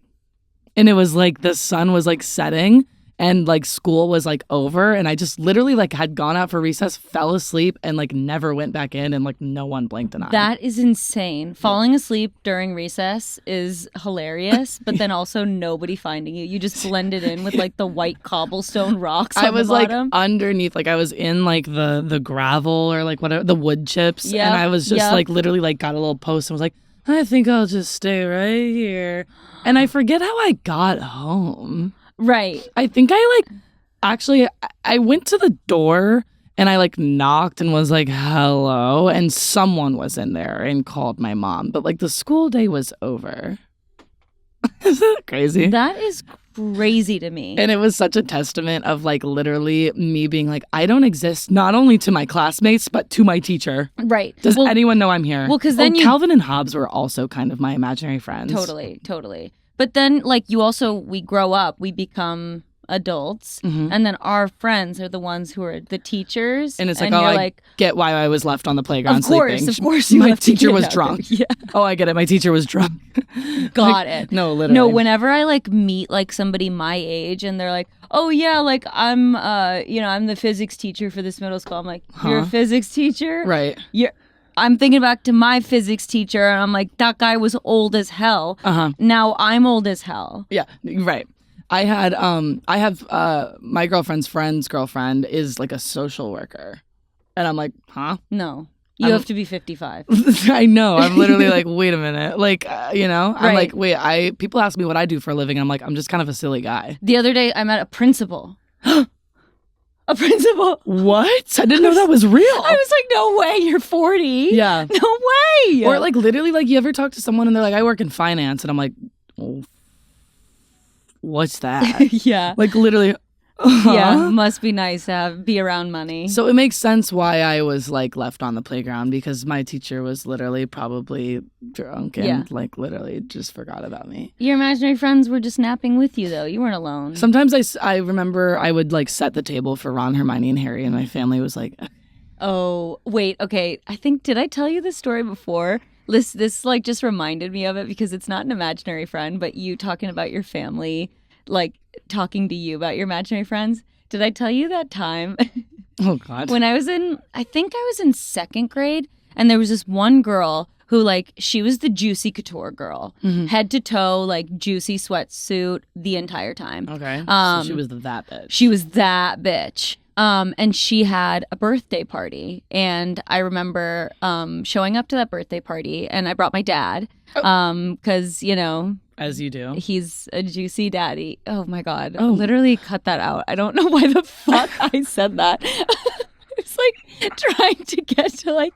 it was the sun was setting and school was over. And I just literally had gone out for recess, fell asleep, and never went back in, and no one blinked an eye. That is insane. Falling asleep during recess is hilarious, but then also nobody finding you. You just blended in with the white cobblestone rocks on the bottom. Underneath, I was in the gravel or whatever, the wood chips. Yep. And I was just literally got a little post and was I think I'll just stay right here. And I forget how I got home. Right. I think I went to the door and I knocked and was hello, and someone was in there and called my mom. But the school day was over. Isn't that crazy? That is crazy to me. And it was such a testament of literally me being I don't exist not only to my classmates but to my teacher. Right. Does anyone know I'm here? Well, because then Calvin and Hobbes were also kind of my imaginary friends. Totally. But then we grow up, we become adults, and then our friends are the ones who are the teachers. And it's I get why I was left on the playground sleeping. Of course. My teacher was drunk. Yeah. Oh, I get it. My teacher was drunk. Got it. No, literally. No, whenever I meet somebody my age and they're oh yeah, I'm I'm the physics teacher for this middle school. I'm you're a physics teacher? Right. I'm thinking back to my physics teacher and I'm that guy was old as hell. Now I'm old as hell. Yeah, right. I have my girlfriend's friend's girlfriend is a social worker. And I'm huh? No. You have to be 55. I know. I'm literally wait a minute. I'm right. wait, people ask me what I do for a living. And I'm just kind of a silly guy. The other day I met a principal. A principal. What? I didn't know that was real. I was no way, you're 40. Yeah. No way. Or literally you ever talk to someone and they're I work in finance, and I'm oh, what's that? Yeah. Literally. Yeah, must be nice to be around money. So it makes sense why I was left on the playground, because my teacher was literally probably drunk and literally just forgot about me. Your imaginary friends were just napping with you though. You weren't alone. Sometimes I remember I would set the table for Ron, Hermione, and Harry, and my family was oh, wait, okay. Did I tell you this story before? This just reminded me of it, because it's not an imaginary friend, but you talking about your family, talking to you about your imaginary friends. Did I tell you that time? Oh God. When I think I was in second grade, and there was this one girl who like she was the juicy couture girl, head to toe, like juicy sweatsuit the entire time. Okay. So she was that bitch. She was that bitch. And she had a birthday party, and I remember showing up to that birthday party, and I brought my dad because you know, as you do, he's a juicy daddy. Oh my god! Literally cut that out. I don't know why the fuck I said that. It's like trying to get to like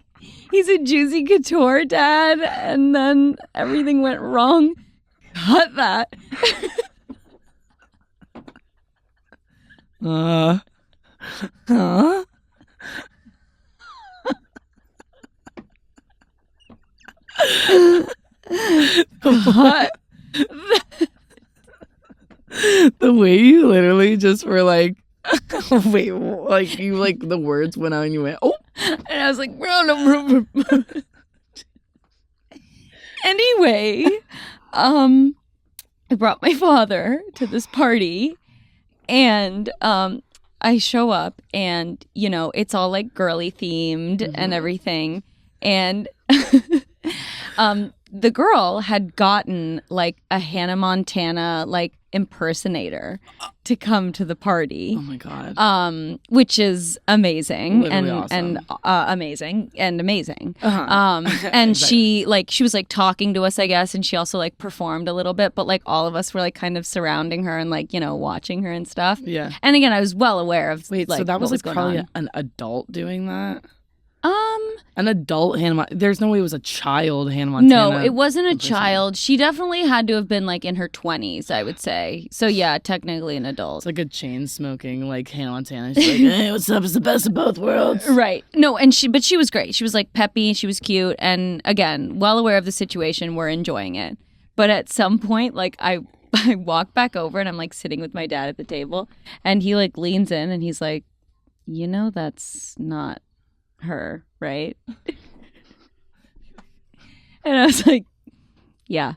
he's a juicy couture dad, and then everything went wrong. Cut that. Huh? What? The way you literally just were like, wait, like you like the words went out and you went, oh, and I was like, anyway, I brought my father to this party, and I show up, and you know it's all like girly themed and everything, and the girl had gotten like a Hannah Montana like impersonator to come to the party. Oh my god. Which is amazing. Literally and awesome. amazing. Uh-huh. And she was like talking to us, I guess, and she also like performed a little bit, but like all of us were like kind of surrounding her and like, you know, watching her and stuff. Yeah. And again, I was well aware of Wait, like, so that was like probably on. an adult doing that? An adult Hannah there's no way it was a child Hannah Montana. No, it wasn't a child. She definitely had to have been like in her 20s, I would say. So yeah, technically an adult. It's like a chain smoking like Hannah Montana. She's like, hey, what's up? It's the best of both worlds. Right. No, and she was great. She was like peppy, she was cute, and again, well aware of the situation, we're enjoying it. But at some point, like I walk back over and I'm like sitting with my dad at the table, and he like leans in and he's like, you know, that's not her, right? And I was like, yeah,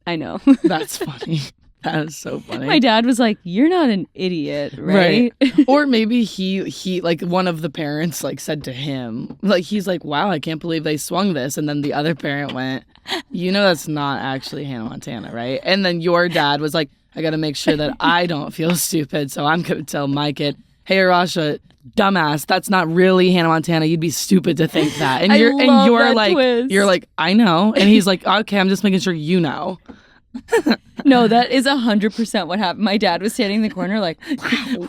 I know. That's funny. That is so funny. My dad was like, you're not an idiot, right? Or maybe he like one of the parents like said to him, like he's like, wow, I can't believe they swung this. And then the other parent went, you know, that's not actually Hannah Montana, right? And then your dad was like, I got to make sure that I don't feel stupid. So I'm going to tell my kid, hey, Arasha, dumbass, that's not really Hannah Montana. You'd be stupid to think that. And you're like, twist. You're like, I know. And he's like, okay, I'm just making sure you know. No, that is 100% what happened. My dad was standing in the corner like,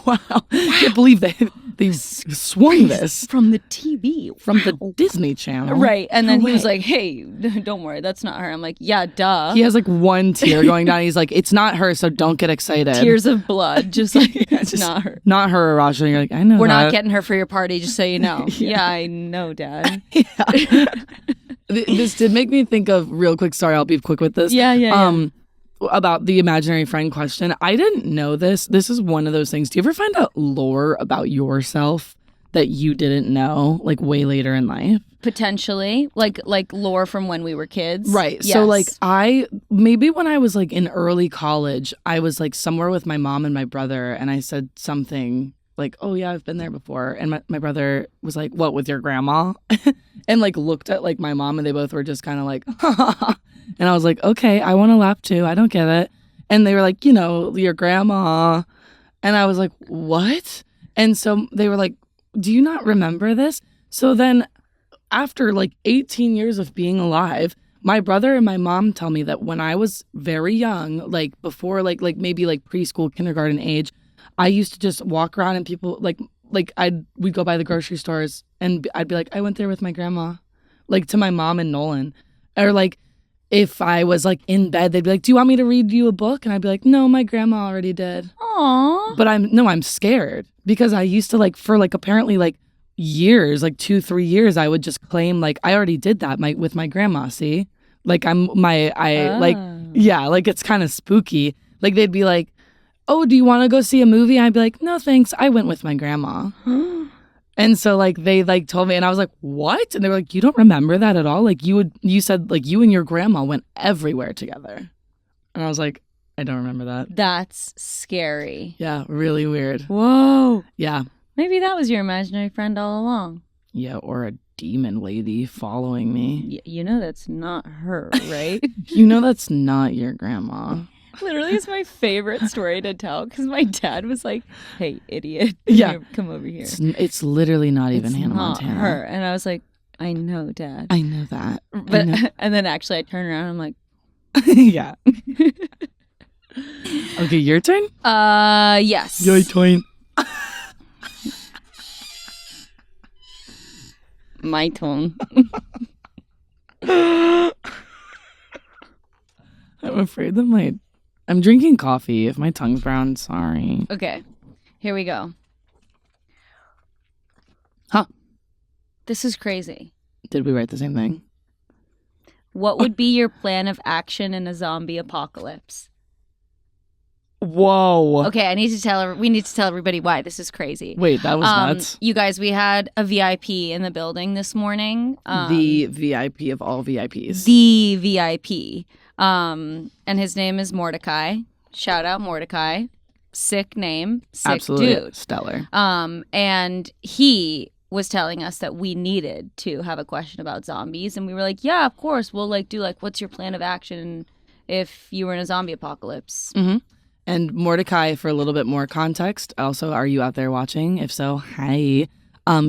wow. I can't believe they swung this. From the TV. From the Disney Channel. Right. And then he was like, hey, don't worry, that's not her. I'm like, yeah, duh. He has like one tear going down. He's like, it's not her, so don't get excited. Tears of blood. Just like, it's not her. Not her, Arasha. And you're like, I know We're not getting her for your party, just so you know. Yeah, I know, Dad. Yeah. This did make me think of, real quick, sorry, I'll be quick with this. Yeah. About the imaginary friend question. I didn't know this. This is one of those things. Do you ever find out lore about yourself that you didn't know, like way later in life? Potentially. Like lore from when we were kids. Right. Yes. So like maybe when I was like in early college, I was like somewhere with my mom and my brother, and I said something like, oh yeah, I've been there before. And my brother was like, what, with your grandma? And like looked at like my mom, and they both were just kind of like, and I was like, okay, I want to laugh too. I don't get it. And they were like, you know, your grandma. And I was like, what? And so they were like, do you not remember this? So then after like 18 years of being alive, my brother and my mom tell me that when I was very young, like before like maybe like preschool, kindergarten age, I used to just walk around and people we'd go by the grocery stores and I'd be like, I went there with my grandma, like to my mom and Nolan. Or like if I was like in bed, they'd be like, do you want me to read you a book? And I'd be like, no, my grandma already did. Aww. But I'm scared because I used to like for like apparently like years, like 2-3 years, I would just claim like I already did that with my grandma. See, like like it's kind of spooky. Like they'd be like, oh, do you want to go see a movie? I'd be like, no, thanks. I went with my grandma. And so like they like told me, and I was like, what? And they were like, you don't remember that at all? Like you said like you and your grandma went everywhere together. And I was like, I don't remember that. That's scary. Yeah, really weird. Whoa. Yeah. Maybe that was your imaginary friend all along. Yeah, or a demon lady following me. You know that's not her, right? You know that's not your grandma. Literally, it's my favorite story to tell because my dad was like, "Hey, idiot, come over here." It's literally not even Hannah Montana. Her, and I was like, "I know, Dad. I know that." But and then actually, I turned around. And I'm like, "Yeah." Okay, your turn. Yes. Your turn. My turn. I'm afraid that I'm drinking coffee. If my tongue's brown, sorry. Okay, here we go. Huh. This is crazy. Did we write the same thing? What would be your plan of action in a zombie apocalypse? Whoa. Okay, we need to tell everybody why this is crazy. Wait, that was nuts. You guys, we had a VIP in the building this morning. The VIP of all VIPs. The VIP. And his name is Mordecai. Shout out Mordecai. Sick name. Sick Absolutely dude. Stellar. And he was telling us that we needed to have a question about zombies. And we were like, yeah, of course. We'll do what's your plan of action if you were in a zombie apocalypse? Mm-hmm. And Mordecai, for a little bit more context, also, are you out there watching? If so, hi.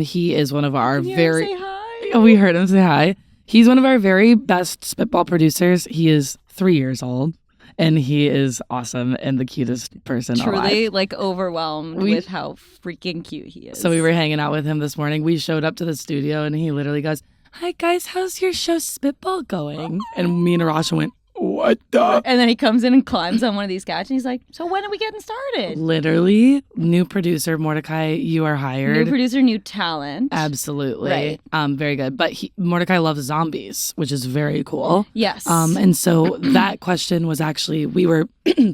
He is one of our Say hi. Oh, we heard him say hi. He's one of our very best Spitball producers. He is 3 years old, and he is awesome and the cutest person Truly, alive. Overwhelmed with how freaking cute he is. So we were hanging out with him this morning. We showed up to the studio, and he literally goes, "Hi, guys. How's your show Spitball going?" And me and Arasha went, "What the?" And then he comes in and climbs on one of these couches, and he's like, "So when are we getting started?" Literally, new producer Mordecai, you are hired. New producer, new talent. Absolutely. Right. Very good. But Mordecai loves zombies, which is very cool. Yes. And so that question was actually, we were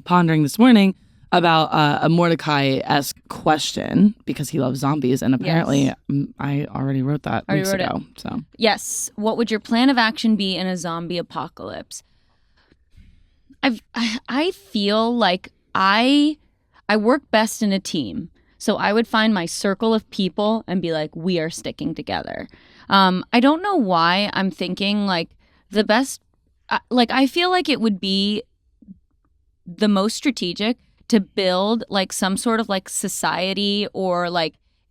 pondering this morning about a Mordecai-esque question because he loves zombies. And apparently I already wrote that weeks ago. So yes. What would your plan of action be in a zombie apocalypse? I feel like I work best in a team. So I would find my circle of people and be like, we are sticking together. I don't know why I'm thinking the best, I feel like it would be the most strategic to build some sort of society or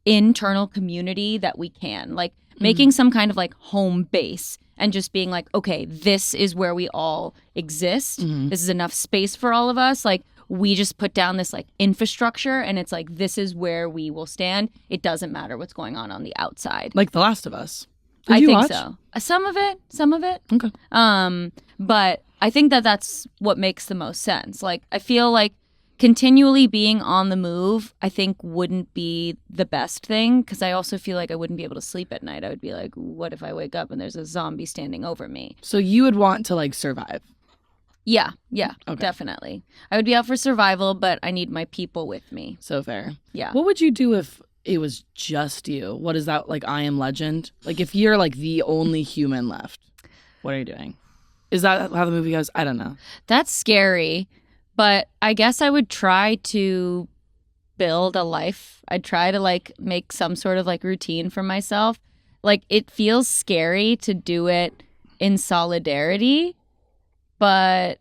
internal community that we can, making some kind of home base. And just being okay, this is where we all exist. Mm-hmm. This is enough space for all of us. We just put down this infrastructure and it's this is where we will stand. It doesn't matter what's going on the outside. Like The Last of Us. I think watch? So. Some of it. Okay. But I think that's what makes the most sense. I feel continually being on the move, I think wouldn't be the best thing because I also feel I wouldn't be able to sleep at night. I would be what if I wake up and there's a zombie standing over me? So you would want to survive? Yeah, okay. Definitely. I would be out for survival, but I need my people with me. So fair. Yeah. What would you do if it was just you? What is that, I Am Legend? If you're the only human left, what are you doing? Is that how the movie goes? I don't know. That's scary. But I guess I would try to build a life. I'd try to make some sort of routine for myself. It feels scary to do it in solidarity, but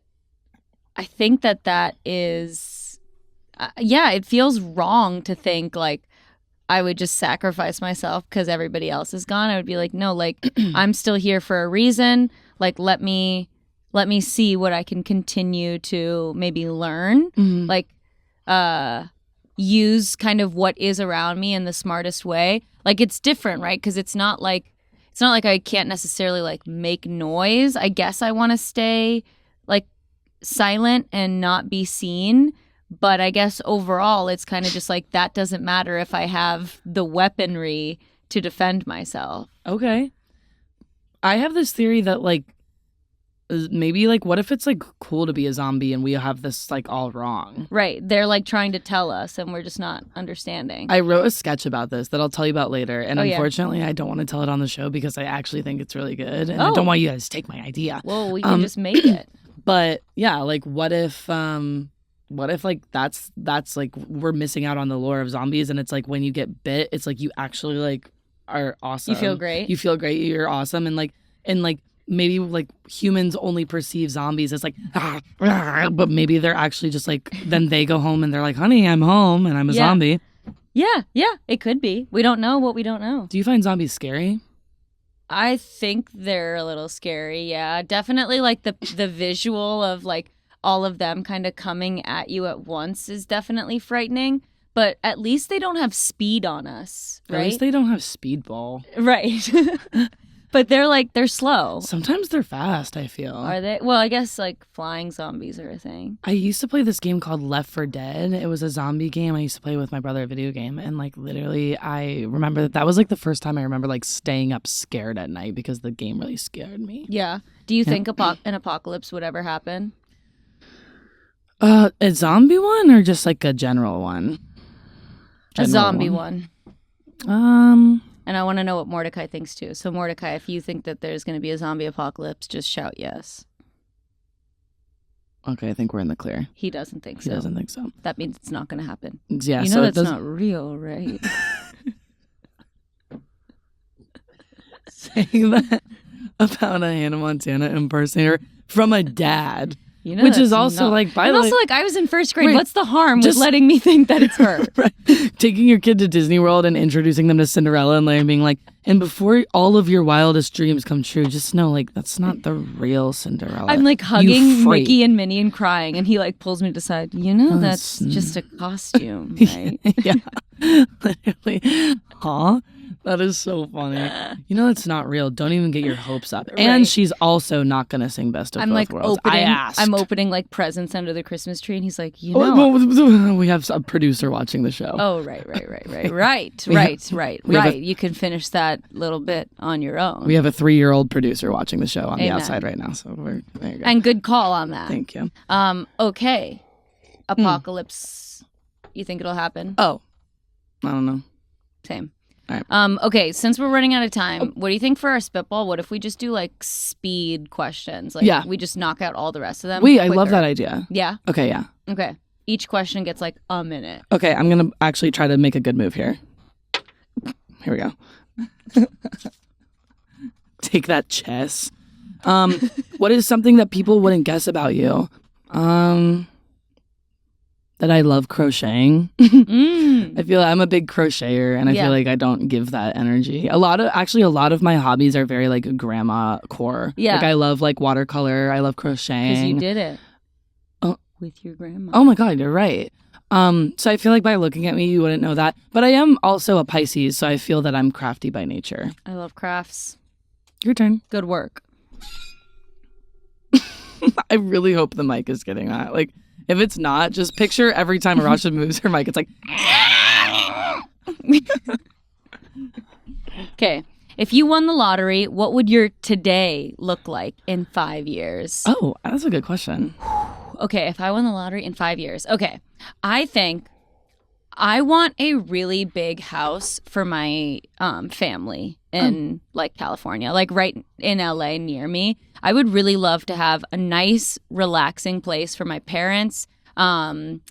I think that is, it feels wrong to think I would just sacrifice myself because everybody else is gone. I would be no, I'm still here for a reason. Let me see what I can continue to maybe learn, use kind of what is around me in the smartest way. It's different, right? Because it's not like I can't necessarily make noise. I guess I want to stay silent and not be seen. But I guess overall, it's kind of just that doesn't matter if I have the weaponry to defend myself. Okay. I have this theory that maybe what if it's cool to be a zombie and we have this all wrong? Right. They're trying to tell us and we're just not understanding. I wrote a sketch about this that I'll tell you about later. And unfortunately, I don't want to tell it on the show because I actually think it's really good. And I don't want you guys to take my idea. Well, we can just make it. But yeah, what if that's we're missing out on the lore of zombies and it's when you get bit, it's you actually are awesome. You feel great. You feel great. You're awesome. And maybe like humans only perceive zombies as like, but maybe they're actually just like, then they go home and they're like, honey, I'm home and I'm a zombie. Yeah, it could be. We don't know what we don't know. Do you find zombies scary? I think they're a little scary, yeah. Definitely like the visual of like all of them kind of coming at you at once is definitely frightening. But at least they don't have speed on us, right? At least they don't have Spitball. Right. But they're slow. Sometimes they're fast, I feel. Are they? Well, I guess like flying zombies are a thing. I used to play this game called Left 4 Dead. It was a zombie game I used to play with my brother, a video game. And like literally I remember that was like the first time I remember like staying up scared at night because the game really scared me. Yeah. Do you think an apocalypse would ever happen? A zombie one or just like a general one? A zombie one. And I want to know what Mordecai thinks too. So Mordecai, if you think that there's going to be a zombie apocalypse, just shout yes. Okay, I think we're in the clear. He doesn't think so. He doesn't think so. That means it's not going to happen. Yeah, you know that's not real, right? Saying that about a Hannah Montana impersonator from a dad. You know, which is also like, by the way, also like I was in first grade. Right, what's the harm with letting me think that it's her? Right. Taking your kid to Disney World and introducing them to Cinderella and like being like, and before all of your wildest dreams come true, just know like that's not the real Cinderella. I'm like hugging Mickey and Minnie and crying, and he like pulls me to the side. You know, that's just a costume, right? Yeah, literally. Huh? That is so funny. You know, it's not real. Don't even get your hopes up. Right. And she's also not going to sing Best of Both Worlds. I'm opening like presents under the Christmas tree, and he's like, you know. We have a producer watching the show. Oh, right. Right. You can finish that little bit on your own. We have a 3-year-old producer watching the show on the outside right now. So there you go. And good call on that. Thank you. Okay. Apocalypse. You think it'll happen? Oh, I don't know. Same. All right. Okay, since we're running out of time, what do you think for our spitball? What if we just do like speed questions? Like we just knock out all the rest of them? Wait, quicker. I love that idea. Yeah? Okay, yeah. Okay. Each question gets like a minute. Okay, I'm going to actually try to make a good move here. Here we go. Take that, chess. What is something that people wouldn't guess about you? That I love crocheting. I feel I'm a big crocheter, and I feel like I don't give that energy. A lot of my hobbies are very like grandma core. Yeah, like I love like watercolor. I love crocheting. Because you did it with your grandma. Oh my God, you're right. So I feel like by looking at me, you wouldn't know that. But I am also a Pisces, so I feel that I'm crafty by nature. I love crafts. Your turn. Good work. I really hope the mic is getting that. Like, if it's not, just picture every time Arasha moves her mic, it's like... Okay. If you won the lottery, what would your today look like in 5 years? Oh, that's a good question. Okay, if I won the lottery in 5 years. Okay. I think I want a really big house for my family in like California, like right in LA near me. I would really love to have a nice, relaxing place for my parents, and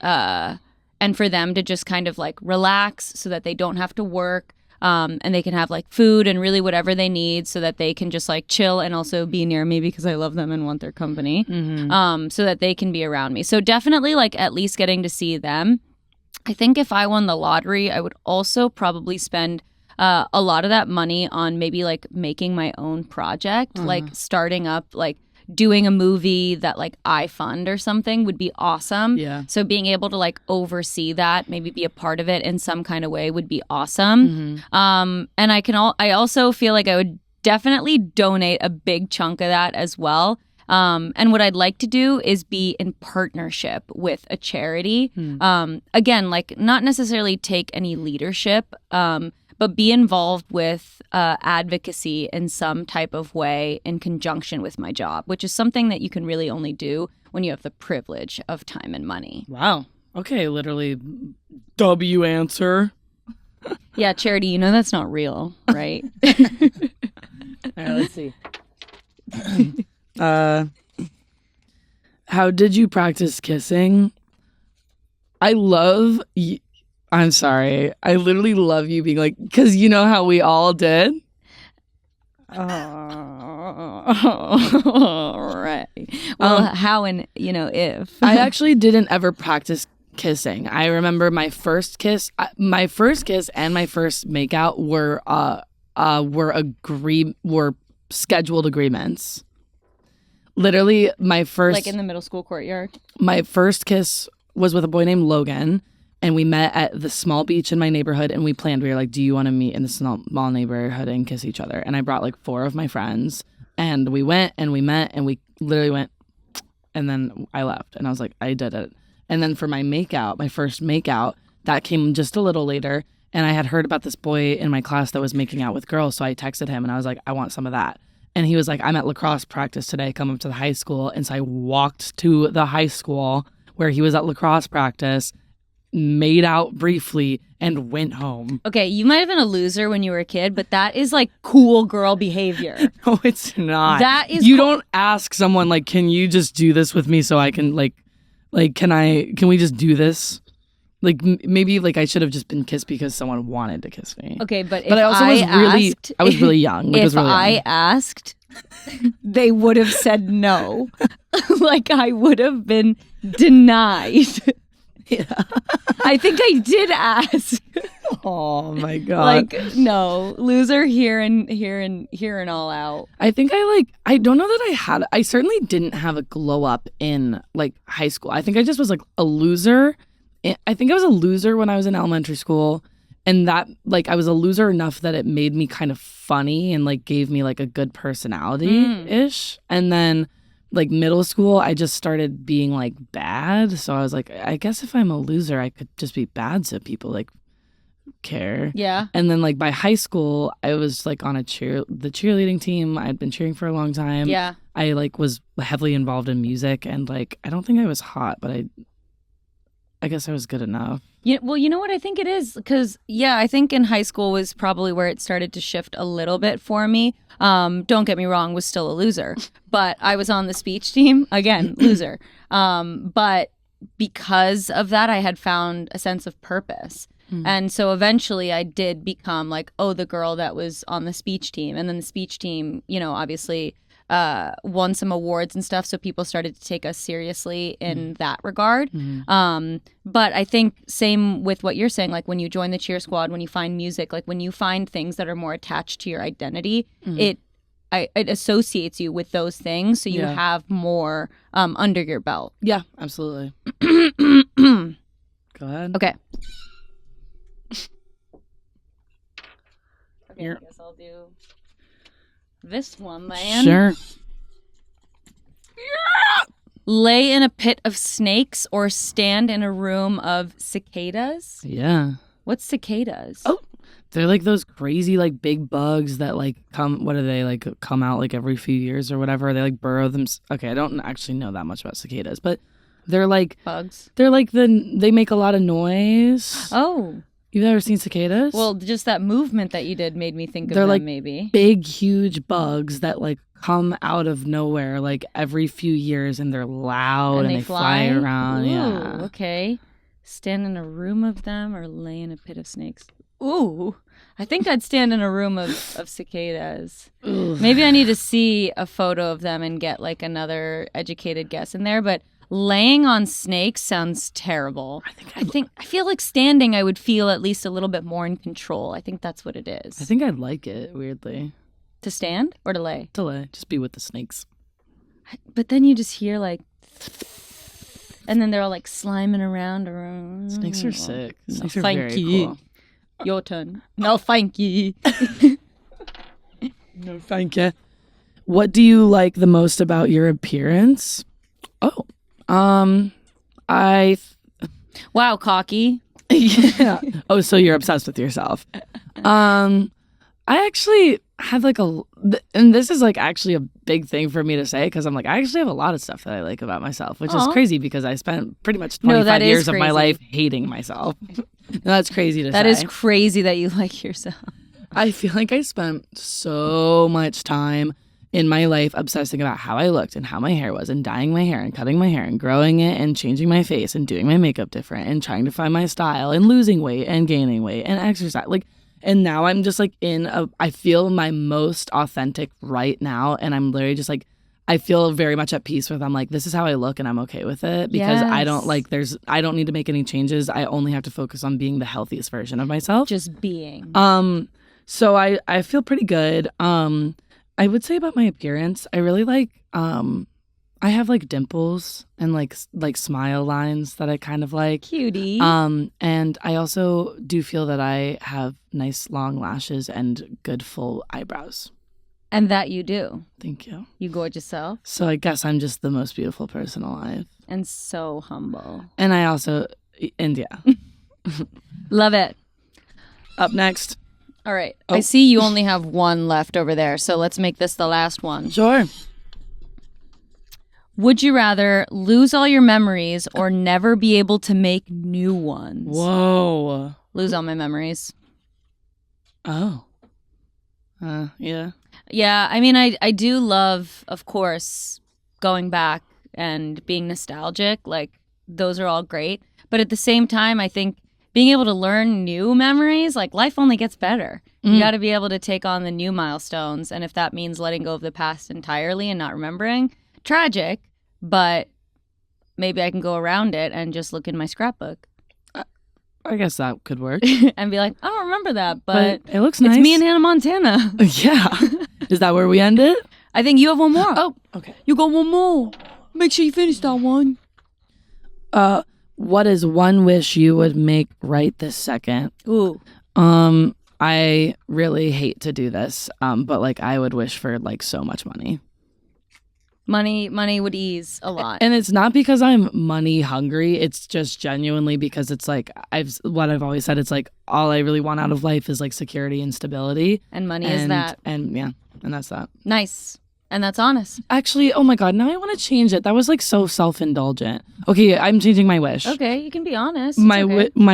for them to just kind of like relax so that they don't have to work, and they can have like food and really whatever they need so that they can just like chill and also be near me because I love them and want their company, so that they can be around me. So definitely like at least getting to see them. I think if I won the lottery, I would also probably spend a lot of that money on maybe like making my own project, like starting up, like doing a movie that like I fund or something would be awesome. Yeah. So being able to like oversee that, maybe be a part of it in some kind of way would be awesome. And I also feel like I would definitely donate a big chunk of that as well. And what I'd like to do is be in partnership with a charity. Again, like not necessarily take any leadership, but be involved with advocacy in some type of way in conjunction with my job, which is something that you can really only do when you have the privilege of time and money. Wow. Okay, literally W answer. Yeah, charity, you know that's not real, right? All right, let's see. How did you practice kissing? I love I'm sorry. I literally love you being like, because you know how we all did? Right. Well, how and, if. I actually didn't ever practice kissing. I remember my first kiss and my first makeout were scheduled agreements. Literally, my first... Like in the middle school courtyard? My first kiss was with a boy named Logan, and we met at the small beach in my neighborhood, and we were like, do you want to meet in the small neighborhood and kiss each other? And I brought like 4 of my friends, and we went, and we met, and we literally went, and then I left, and I was like, I did it. And then for my first makeout, that came just a little later, and I had heard about this boy in my class that was making out with girls, so I texted him, and I was like, I want some of that. And he was like, I'm at lacrosse practice today, come up to the high school. And so I walked to the high school where he was at lacrosse practice, made out briefly, and went home. Okay, you might have been a loser when you were a kid, but that is like cool girl behavior. No, it's not. That is You don't ask someone like, can you just do this with me so I can can we just do this? Like maybe like I should have just been kissed because someone wanted to kiss me. Okay, but I also was really young. If I asked, they would have said no. Like I would have been denied. Yeah. I think I did ask. Oh my God. Like no, loser here and all out. I think I don't know that I certainly didn't have a glow up in like high school. I think I just was like a loser. I think I was a loser when I was in elementary school, and that like I was a loser enough that it made me kind of funny and like gave me like a good personality-ish. And then like middle school, I just started being like bad. So I was like, I guess if I'm a loser, I could just be bad so people like care. Yeah. And then like by high school, I was like on the cheerleading team. I'd been cheering for a long time. Yeah. I like was heavily involved in music, and like I don't think I was hot, but I guess I was good enough. Yeah, well, you know what I think it is? Because, I think in high school was probably where it started to shift a little bit for me. Don't get me wrong, was still a loser. But I was on the speech team. Again, loser. But because of that, I had found a sense of purpose. And so eventually I did become like, the girl that was on the speech team. And then the speech team, obviously won some awards and stuff, so people started to take us seriously in that regard. But I think same with what you're saying, like when you join the cheer squad, when you find music, like when you find things that are more attached to your identity, it associates you with those things, so you have more under your belt. Yeah, absolutely. Go ahead. Okay, I guess I'll do this one, man. Sure. Lay in a pit of snakes or stand in a room of cicadas? Yeah. What's cicadas? Oh, they're like those crazy like big bugs that like come out like every few years or whatever. They like burrow them. Okay, I don't actually know that much about cicadas, but they're like bugs. They're like they make a lot of noise. Oh. You've ever seen cicadas? Well, just that movement that you did made me think of they're them, like maybe. Big, huge bugs that like come out of nowhere like every few years, and they're loud and they fly around. Ooh, yeah. Okay. Stand in a room of them or lay in a pit of snakes? Ooh. I think I'd stand in a room of cicadas. Ooh. Maybe I need to see a photo of them and get like another educated guess in there, but laying on snakes sounds terrible. I feel like standing I would feel at least a little bit more in control. I think that's what it is. I think I'd like it, weirdly. To stand or to lay? To lay. Just be with the snakes. But then you just hear like, and then they're all like sliming around. Snakes are sick. Snakes are thank very you. cool. Your turn. No, thank you. No, thank you. What do you like the most about your appearance? Oh. Wow, cocky. Yeah. Oh, so you're obsessed with yourself. I actually have like and this is like actually a big thing for me to say, because I'm like, I actually have a lot of stuff that I like about myself, which is crazy because I spent pretty much 25 years of my life hating myself. No, that's crazy to say. That is crazy that you like yourself. I feel like I spent so much time in my life obsessing about how I looked and how my hair was and dyeing my hair and cutting my hair and growing it and changing my face and doing my makeup different and trying to find my style and losing weight and gaining weight and exercise. Like, and now I'm just like I feel my most authentic right now. And I'm literally just like, I feel very much at peace with, I'm like, this is how I look and I'm okay with it because I don't need to make any changes. I only have to focus on being the healthiest version of myself. Just being. So I feel pretty good. I would say about my appearance, I really like, I have like dimples and like smile lines that I kind of like. Cutie. And I also do feel that I have nice long lashes and good full eyebrows. And that you do. Thank you. You gorgeous self. So I guess I'm just the most beautiful person alive. And so humble. And I also, and yeah. Love it. Up next. All right. Oh. I see you only have one left over there, so let's make this the last one. Sure. Would you rather lose all your memories or never be able to make new ones? Whoa. Lose all my memories. Oh. Yeah. Yeah, I mean, I do love, of course, going back and being nostalgic. Like, those are all great. But at the same time, I think being able to learn new memories, like, life only gets better. You got to be able to take on the new milestones. And if that means letting go of the past entirely and not remembering, tragic, but maybe I can go around it and just look in my scrapbook. I guess that could work. And be like, I don't remember that, but it looks nice. It's me and Hannah Montana. Yeah. Is that where we end it? I think you have one more. Oh, okay. You got one more. Make sure you finish that one. What is one wish you would make right this second? Ooh. I really hate to do this, but like I would wish for like so much money. Money would ease a lot. And it's not because I'm money hungry. It's just genuinely because it's like I've always said. It's like all I really want out of life is like security and stability. And money is that. And yeah, and that's that. Nice. And that's honest. Actually, oh my God, now I want to change it. That was like so self-indulgent. Okay, I'm changing my wish. Okay, you can be honest. My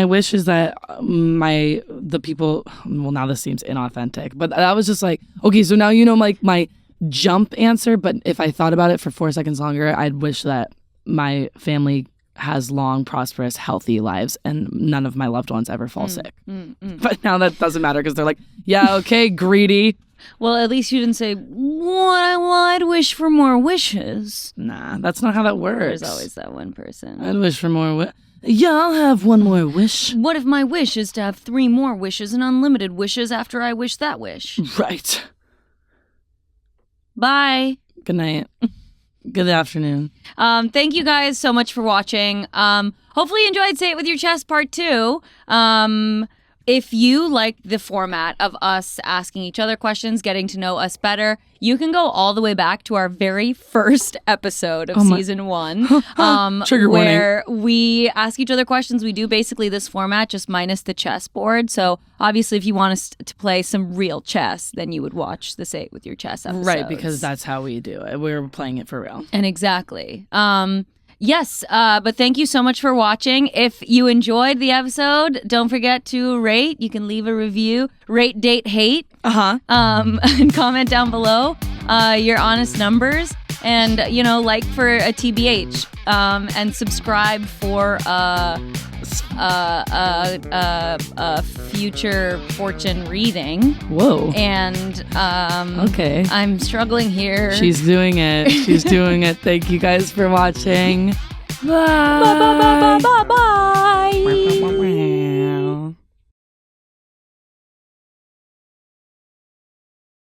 wish is that the people, well, now this seems inauthentic, but that was just like, okay, so now you know like my jump answer, but if I thought about it for 4 seconds longer, I'd wish that my family has long, prosperous, healthy lives and none of my loved ones ever fall sick. But now that doesn't matter because they're like, yeah, okay, greedy. Well, at least you didn't say, I'd wish for more wishes. Nah, that's not how that works. There's always that one person. I'd wish for more yeah, I'll have one more wish. What if my wish is to have 3 more wishes and unlimited wishes after I wish that wish? Right. Bye. Good night. Good afternoon. Thank you guys so much for watching. Hopefully you enjoyed Say It With Your Chest Part 2. If you like the format of us asking each other questions, getting to know us better, you can go all the way back to our very first episode of season 1, Trigger where warning. we ask each other questions. We do basically this format, just minus the chessboard. So obviously, if you want us to play some real chess, then you would watch the Say It With Your Chest episodes. Right, because that's how we do it. We're playing it for real. And exactly. Yes, but thank you so much for watching. If you enjoyed the episode, don't forget to rate. You can leave a review. Rate, date, hate. And comment down below your honest numbers. And, like for a TBH. And subscribe for a future fortune reading. Whoa. And okay. I'm struggling here. She's doing it. She's doing it. Thank you guys for watching. Bye. Bye. Bye. Bye. Bye. Bye.